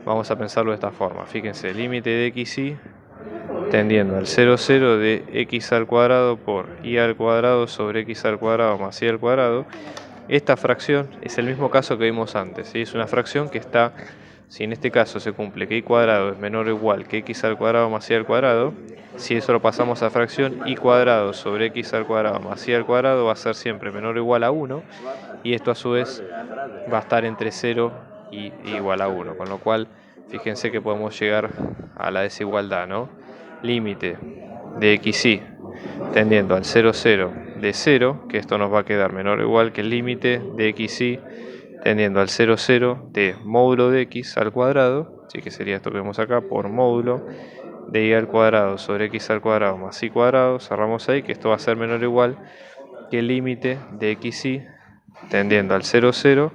B: vamos a pensarlo de esta forma. Fíjense, límite de xy tendiendo al 0, 0 de x al cuadrado por y al cuadrado sobre x al cuadrado más y al cuadrado. Esta fracción es el mismo caso que vimos antes, ¿sí? Es una fracción que está, si en este caso se cumple que y cuadrado es menor o igual que x al cuadrado más y al cuadrado, si eso lo pasamos a fracción, y cuadrado sobre x al cuadrado más y al cuadrado va a ser siempre menor o igual a 1, y esto a su vez va a estar entre 0 y igual a 1, con lo cual fíjense que podemos llegar a la desigualdad, ¿no? Límite de xy tendiendo al 0, 0 de 0, que esto nos va a quedar menor o igual que el límite de xy tendiendo al 0, 0 de módulo de x al cuadrado, ¿sí?, que sería esto que vemos acá, por módulo de y al cuadrado sobre x al cuadrado más y cuadrado, cerramos ahí, que esto va a ser menor o igual que el límite de xy tendiendo al 0, 0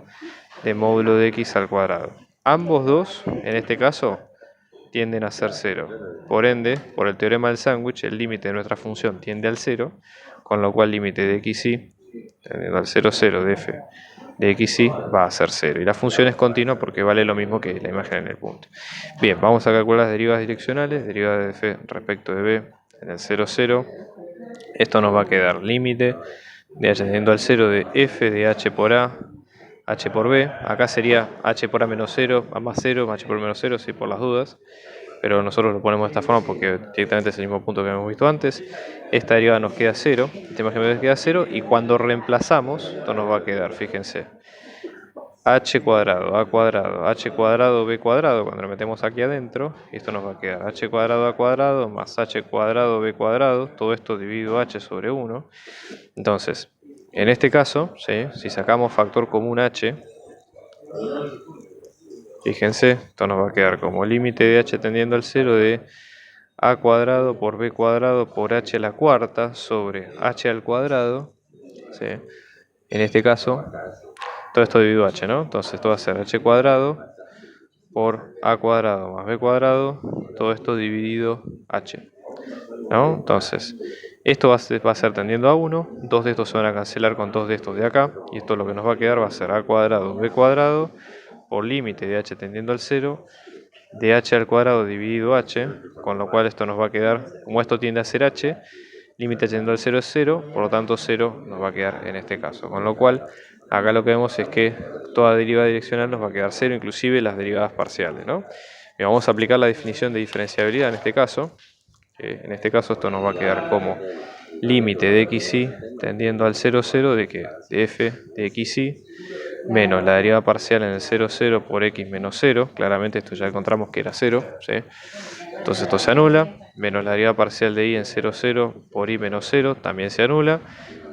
B: de módulo de x al cuadrado. Ambos dos, en este caso, tienden a ser 0. Por ende, por el teorema del sándwich, el límite de nuestra función tiende al 0, con lo cual límite de xy tendiendo al 0, 0 de f de xy va a ser 0. Y la función es continua porque vale lo mismo que la imagen en el punto. Bien, vamos a calcular las derivas direccionales. Derivada de f respecto de b en el 0, 0. Esto nos va a quedar límite de h tendiendo al 0 de f de h por a, h por b. Acá sería h por a menos 0, a más 0, h por menos 0, sí, por las dudas. Pero nosotros lo ponemos de esta forma porque directamente es el mismo punto que hemos visto antes. Esta derivada nos queda 0, esta imagen nos queda 0, y cuando reemplazamos, esto nos va a quedar, fíjense, h cuadrado, a cuadrado, h cuadrado, b cuadrado, cuando lo metemos aquí adentro, esto nos va a quedar h cuadrado, a cuadrado, más h cuadrado, b cuadrado, todo esto dividido h sobre 1. Entonces, en este caso, ¿sí?, si sacamos factor común h, fíjense, esto nos va a quedar como límite de h tendiendo al 0 de a cuadrado por b cuadrado por h a la cuarta sobre h al cuadrado, ¿sí? En este caso, todo esto dividido h, ¿no? Entonces esto va a ser h cuadrado por a cuadrado más b cuadrado, todo esto dividido h, ¿no? Entonces, esto va a ser tendiendo a 1, dos de estos se van a cancelar con dos de estos de acá, y esto lo que nos va a quedar va a ser a cuadrado b cuadrado por límite de h tendiendo al 0 de h al cuadrado dividido h, con lo cual esto nos va a quedar, como esto tiende a ser h, límite tendiendo al 0 es 0, por lo tanto 0 nos va a quedar en este caso, con lo cual acá lo que vemos es que toda derivada direccional nos va a quedar 0, inclusive las derivadas parciales, ¿no? Y vamos a aplicar la definición de diferenciabilidad en este caso. En este caso esto nos va a quedar como límite de xy tendiendo al 0, 0 de que de f de xy menos la derivada parcial en el 0, 0 por x menos 0, claramente esto ya encontramos que era 0, ¿sí? Entonces esto se anula, menos la derivada parcial de y en 0, 0 por y menos 0, también se anula,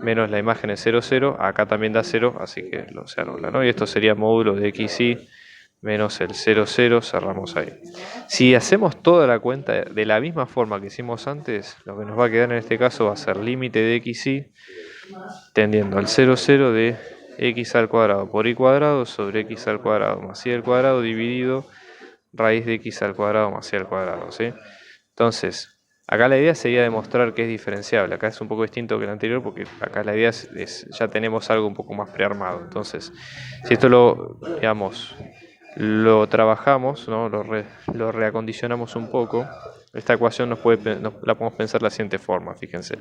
B: menos la imagen en 0, 0, acá también da 0, así que se anula, ¿no? Y esto sería módulo de xy menos el 0, 0, cerramos ahí. Si hacemos toda la cuenta de la misma forma que hicimos antes, lo que nos va a quedar en este caso va a ser límite de xy tendiendo al 0, 0 de x al cuadrado por y cuadrado sobre x al cuadrado más y al cuadrado dividido raíz de x al cuadrado más y al cuadrado, ¿sí? Entonces, acá la idea sería demostrar que es diferenciable. Acá es un poco distinto que el anterior porque acá la idea ya tenemos algo un poco más prearmado. Entonces, si esto lo trabajamos, ¿no? Lo reacondicionamos un poco, esta ecuación la podemos pensar de la siguiente forma, fíjense.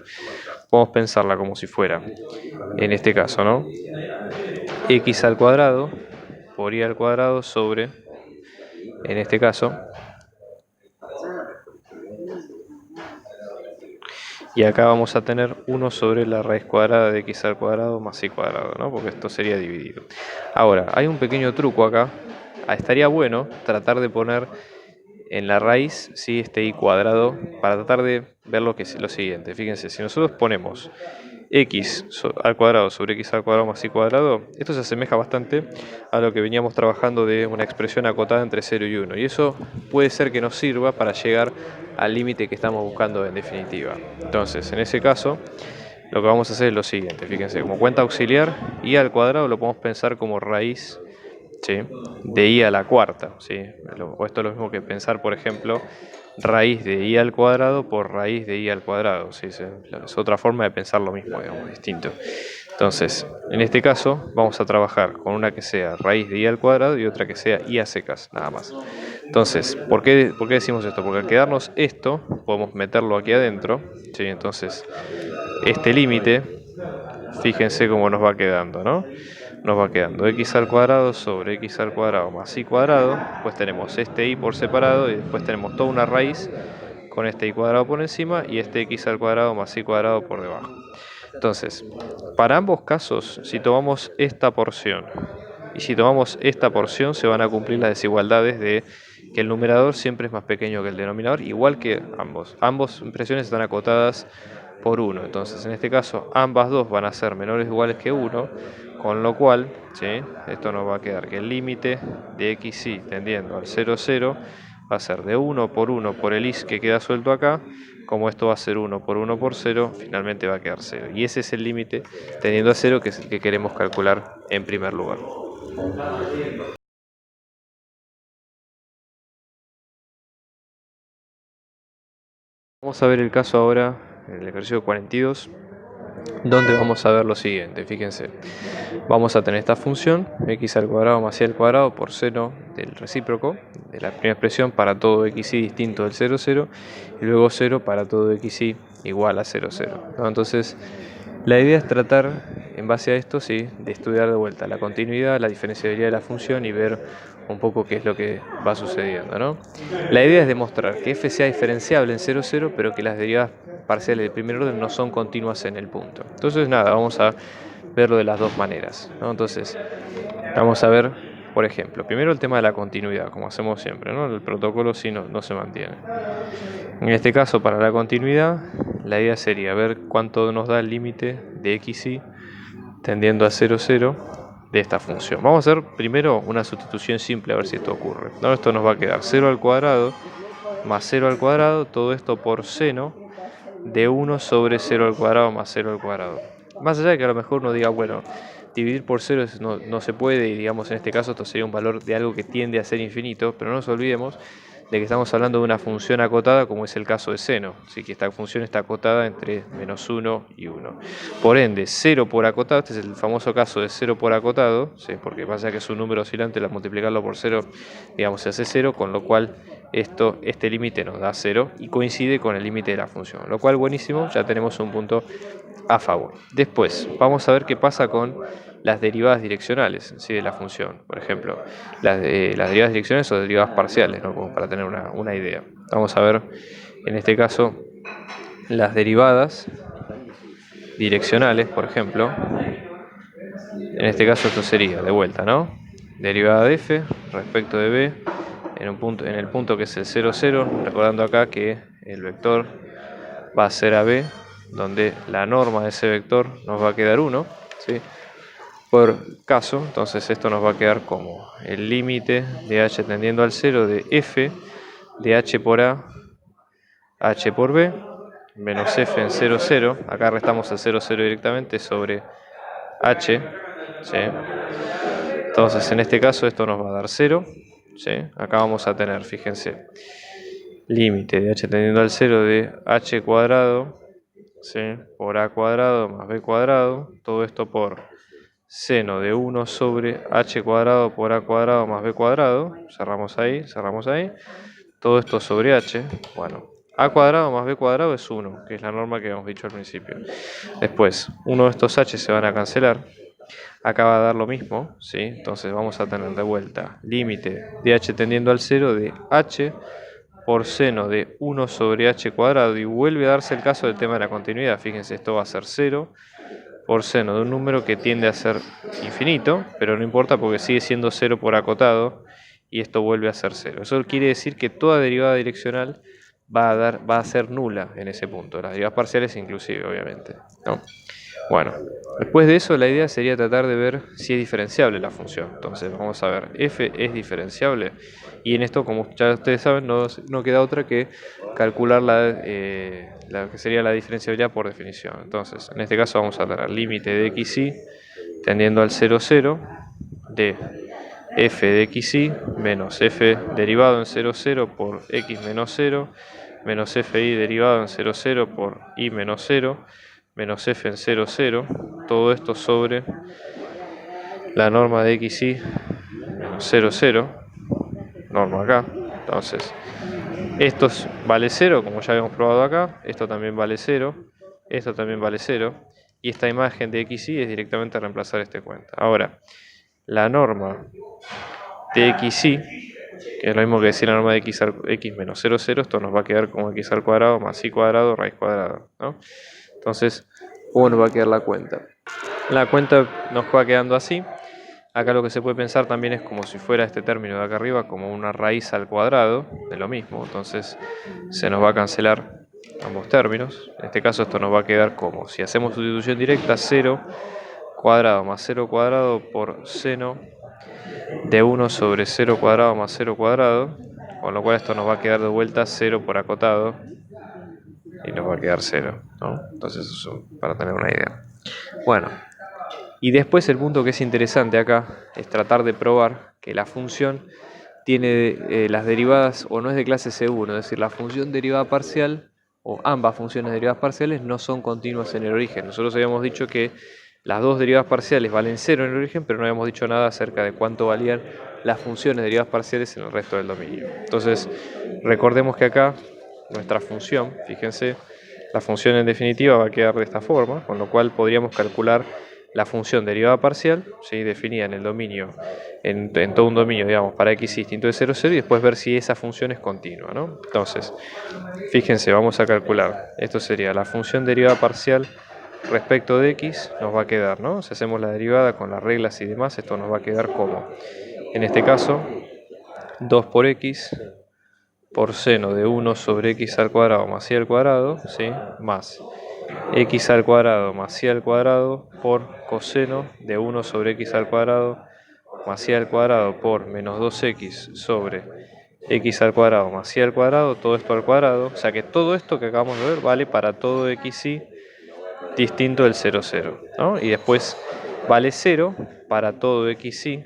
B: Podemos pensarla como si fuera, en este caso, ¿no? X al cuadrado por y al cuadrado sobre, en este caso, y acá vamos a tener 1 sobre la raíz cuadrada de x al cuadrado más y cuadrado, ¿no? Porque esto sería dividido. Ahora, hay un pequeño truco acá. Estaría bueno tratar de poner en la raíz, ¿sí?, este y cuadrado, para tratar de ver lo siguiente. Fíjense, si nosotros ponemos x al cuadrado sobre x al cuadrado más y cuadrado, esto se asemeja bastante a lo que veníamos trabajando de una expresión acotada entre 0 y 1. Y eso puede ser que nos sirva para llegar al límite que estamos buscando en definitiva. Entonces, en ese caso, lo que vamos a hacer es lo siguiente. Fíjense, como cuenta auxiliar, y al cuadrado lo podemos pensar como raíz, ¿sí?, de i a la cuarta, ¿sí? Esto es lo mismo que pensar, por ejemplo, raíz de i al cuadrado por raíz de i al cuadrado, ¿sí? Es otra forma de pensar lo mismo, digamos, distinto. Entonces, en este caso, vamos a trabajar con una que sea raíz de i al cuadrado y otra que sea i a secas, nada más. Entonces, ¿por qué decimos esto? Porque al quedarnos esto, podemos meterlo aquí adentro, ¿sí? Entonces, este límite, fíjense cómo nos va quedando, ¿no? Nos va quedando x al cuadrado sobre x al cuadrado más y cuadrado, pues tenemos este y por separado y después tenemos toda una raíz con este y cuadrado por encima y este x al cuadrado más y cuadrado por debajo. Entonces, para ambos casos, si tomamos esta porción y si tomamos esta porción, se van a cumplir las desigualdades de que el numerador siempre es más pequeño que el denominador, igual que ambos. Ambas expresiones están acotadas por 1. Entonces, en este caso, ambas dos van a ser menores o iguales que 1, con lo cual, ¿sí?, esto nos va a quedar que el límite de xy tendiendo al 0, 0 va a ser de 1 por el is que queda suelto acá. Como esto va a ser 1 por 0, finalmente va a quedar 0. Y ese es el límite tendiendo a 0, que es el que queremos calcular en primer lugar. Vamos a ver el caso ahora, en el ejercicio 42, donde vamos a ver lo siguiente. Fíjense, vamos a tener esta función x al cuadrado más y al cuadrado por seno del recíproco de la primera expresión para todo xy distinto del 0, 0, y luego 0 para todo xy igual a 0, 0, ¿no? Entonces, la idea es tratar, en base a esto, sí, de estudiar de vuelta la continuidad, la diferenciabilidad de la función y ver un poco qué es lo que va sucediendo, ¿no? La idea es demostrar que f sea diferenciable en 0, 0, pero que las derivadas parciales de primer orden no son continuas en el punto. Entonces, nada, vamos a verlo de las dos maneras, ¿no? Entonces, vamos a ver, por ejemplo, primero el tema de la continuidad, como hacemos siempre, ¿no? El protocolo sí no se mantiene. En este caso, para la continuidad, la idea sería ver cuánto nos da el límite de xy tendiendo a 0, 0 de esta función. Vamos a hacer primero una sustitución simple a ver si esto ocurre, ¿no? Esto nos va a quedar 0 al cuadrado más 0 al cuadrado, todo esto por seno de 1 sobre 0 al cuadrado más 0 al cuadrado. Más allá de que a lo mejor uno diga, bueno, dividir por 0 no se puede, y digamos en este caso esto sería un valor de algo que tiende a ser infinito, pero no nos olvidemos de que estamos hablando de una función acotada, como es el caso de seno, ¿sí?, que esta función está acotada entre menos 1 y 1. Por ende, 0 por acotado, este es el famoso caso de 0 por acotado, ¿sí?, porque pasa que es un número oscilante, al multiplicarlo por 0, digamos, se hace 0, con lo cual este límite nos da 0 y coincide con el límite de la función, lo cual buenísimo, ya tenemos un punto a favor. Después, vamos a ver qué pasa con las derivadas direccionales, ¿sí?, de la función. Por ejemplo, las derivadas direccionales o derivadas parciales, ¿no?, como para tener una idea. Vamos a ver, en este caso, las derivadas direccionales, por ejemplo. En este caso esto sería, de vuelta, ¿no?, derivada de f respecto de b en el punto que es el 0, 0, recordando acá que el vector va a ser a b, donde la norma de ese vector nos va a quedar 1, ¿sí?, por caso. Entonces esto nos va a quedar como el límite de h tendiendo al 0 de f de h por a, h por b, menos f en 0, 0, acá restamos el 0, 0 directamente, sobre h ¿sí? Entonces, en este caso, esto nos va a dar 0. ¿Sí? Acá vamos a tener, fíjense, límite de h tendiendo al 0 de h cuadrado, ¿sí? Por a cuadrado más b cuadrado, todo esto por seno de 1 sobre h cuadrado por a cuadrado más b cuadrado, cerramos ahí, todo esto sobre h, bueno, a cuadrado más b cuadrado es 1, que es la norma que habíamos dicho al principio. Después, uno de estos h se van a cancelar. Acá va a dar lo mismo, ¿sí? Entonces vamos a tener de vuelta límite de h tendiendo al 0 de h por seno de 1 sobre h cuadrado, y vuelve a darse el caso del tema de la continuidad. Fíjense, esto va a ser 0 por seno de un número que tiende a ser infinito, pero no importa porque sigue siendo 0 por acotado, y esto vuelve a ser 0. Eso quiere decir que toda derivada direccional va a ser nula en ese punto, las derivadas parciales inclusive, obviamente, ¿no? Bueno, después de eso la idea sería tratar de ver si es diferenciable la función. Entonces vamos a ver, f es diferenciable, y en esto, como ya ustedes saben, no queda otra que calcular la que sería la diferenciabilidad por definición. Entonces, en este caso vamos a tener límite de xy tendiendo al 0, 0 de f de xy menos f derivado en 0, 0 por x menos 0 menos fi derivado en 0, 0 por y menos 0 menos f en 0, 0, todo esto sobre la norma de xy menos 0, 0, norma acá. Entonces, esto vale 0, como ya habíamos probado acá, esto también vale 0, esto también vale 0, y esta imagen de xy es directamente reemplazar este cuenta. Ahora, la norma de xy, que es lo mismo que decir la norma de x menos 0, 0, esto nos va a quedar como x al cuadrado más y cuadrado raíz cuadrada, ¿no? Entonces, ¿cómo nos va a quedar la cuenta? La cuenta nos va quedando así. Acá lo que se puede pensar también es como si fuera este término de acá arriba como una raíz al cuadrado de lo mismo. Entonces se nos va a cancelar ambos términos. En este caso esto nos va a quedar como, si hacemos sustitución directa, 0 cuadrado más 0 cuadrado por seno de 1 sobre 0 cuadrado más 0 cuadrado. Con lo cual esto nos va a quedar de vuelta 0 por acotado y nos va a quedar 0, ¿no? Entonces eso para tener una idea. Bueno, y después el punto que es interesante acá es tratar de probar que la función tiene las derivadas o no es de clase C1, es decir, la función derivada parcial o ambas funciones derivadas parciales no son continuas en el origen. Nosotros habíamos dicho que las dos derivadas parciales valen 0 en el origen, pero no habíamos dicho nada acerca de cuánto valían las funciones derivadas parciales en el resto del dominio. Entonces, recordemos que acá nuestra función, fíjense, la función en definitiva va a quedar de esta forma, con lo cual podríamos calcular la función derivada parcial, ¿sí? Definida en el dominio, en todo un dominio, digamos, para x distinto de 0, 0, y después ver si esa función es continua, ¿no? Entonces, fíjense, vamos a calcular, esto sería la función derivada parcial respecto de x, nos va a quedar, ¿no? Si hacemos la derivada con las reglas y demás, esto nos va a quedar como, en este caso, 2 por x por seno de 1 sobre x al cuadrado más y al cuadrado, ¿sí? Más x al cuadrado más y al cuadrado por coseno de 1 sobre x al cuadrado más y al cuadrado por menos 2x sobre x al cuadrado más y al cuadrado, todo esto al cuadrado. O sea que todo esto que acabamos de ver vale para todo xy distinto del 0, 0, ¿no? Y después vale 0 para todo xy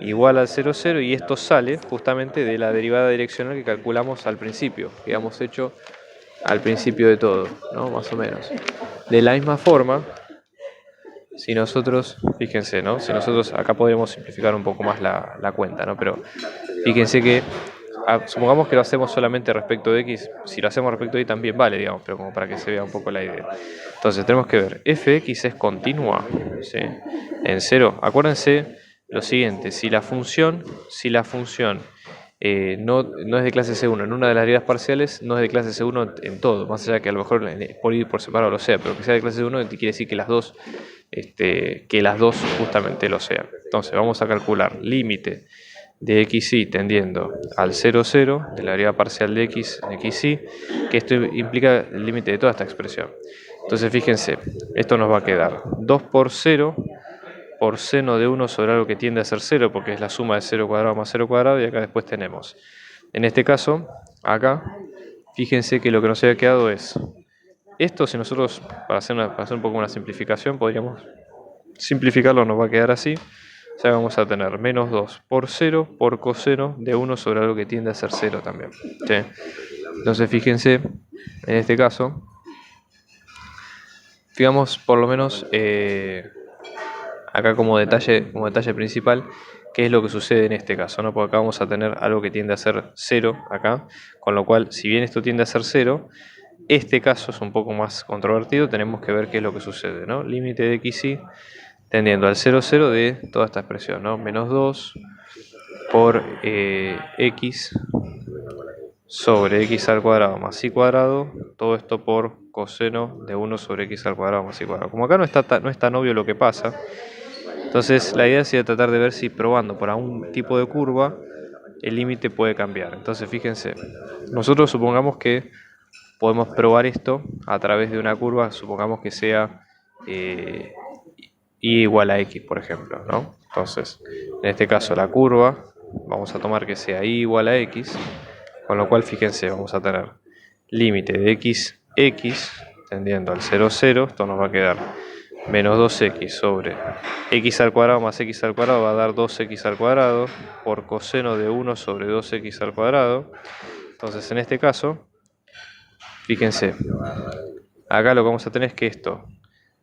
B: igual al 0, 0, y esto sale justamente de la derivada direccional que calculamos al principio, que habíamos hecho al principio de todo, ¿no? Más o menos. De la misma forma, si nosotros, fíjense, ¿no? Si nosotros, acá podríamos simplificar un poco más la cuenta, ¿no? Pero fíjense que, supongamos que lo hacemos solamente respecto de x, si lo hacemos respecto de y también vale, digamos, pero como para que se vea un poco la idea. Entonces tenemos que ver, fx es continua, ¿sí? En 0, acuérdense lo siguiente, si la función no es de clase C1 en una de las derivadas parciales, no es de clase C1 en todo, más allá que a lo mejor por ir por separado lo sea, pero que sea de clase C1 quiere decir que las dos justamente lo sean. Entonces vamos a calcular límite de xy tendiendo al 0, 0 de la derivada parcial de x en xy, que esto implica el límite de toda esta expresión. Entonces fíjense, esto nos va a quedar 2 por 0 por seno de 1 sobre algo que tiende a ser 0, porque es la suma de 0 cuadrado más 0 cuadrado, y acá después tenemos, en este caso, acá, fíjense que lo que nos había quedado es, esto si nosotros, para hacer un poco una simplificación, podríamos simplificarlo nos va a quedar así. O sea, vamos a tener menos 2 por 0 por coseno de 1 sobre algo que tiende a ser 0 también. ¿Sí? Entonces fíjense, en este caso, fijamos por lo menos acá como detalle principal, qué es lo que sucede en este caso, ¿no? Porque acá vamos a tener algo que tiende a ser 0 acá, con lo cual, si bien esto tiende a ser 0, este caso es un poco más controvertido, tenemos que ver qué es lo que sucede, ¿no? Límite de xy tendiendo al 0, 0 de toda esta expresión, ¿no? Menos 2 por x sobre x al cuadrado más y cuadrado, todo esto por coseno de 1 sobre x al cuadrado más y cuadrado. Como acá no es tan obvio lo que pasa, entonces la idea sería tratar de ver si probando por algún tipo de curva el límite puede cambiar. Entonces fíjense, nosotros supongamos que podemos probar esto a través de una curva, supongamos que sea y igual a x, por ejemplo, ¿no? Entonces, en este caso la curva, vamos a tomar que sea y igual a x, con lo cual fíjense, vamos a tener límite de x tendiendo al 0, 0, esto nos va a quedar menos 2x sobre x al cuadrado más x al cuadrado va a dar 2x al cuadrado por coseno de 1 sobre 2x al cuadrado. Entonces en este caso, fíjense, acá lo que vamos a tener es que esto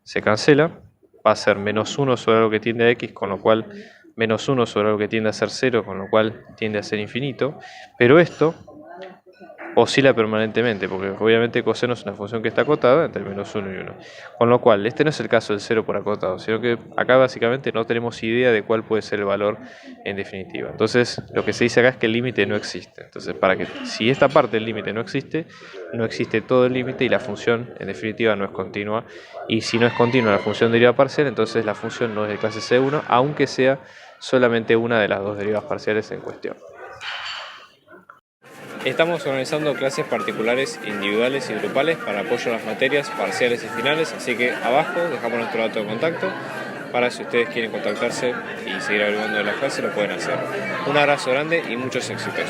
B: se cancela, va a ser menos 1 sobre algo que tiende a x, con lo cual menos 1 sobre algo que tiende a ser 0, con lo cual tiende a ser infinito, pero esto oscila permanentemente, porque obviamente coseno es una función que está acotada entre menos 1 y 1. Con lo cual, este no es el caso del 0 por acotado, sino que acá básicamente no tenemos idea de cuál puede ser el valor en definitiva. Entonces, lo que se dice acá es que el límite no existe. Entonces, si esta parte del límite no existe todo el límite y la función en definitiva no es continua. Y si no es continua la función derivada parcial, entonces la función no es de clase C1, aunque sea solamente una de las dos derivadas parciales en cuestión. Estamos organizando clases particulares, individuales y grupales para apoyo a las materias parciales y finales, así que abajo dejamos nuestro dato de contacto para si ustedes quieren contactarse y seguir averiguando de la clase lo pueden hacer. Un abrazo grande y muchos éxitos.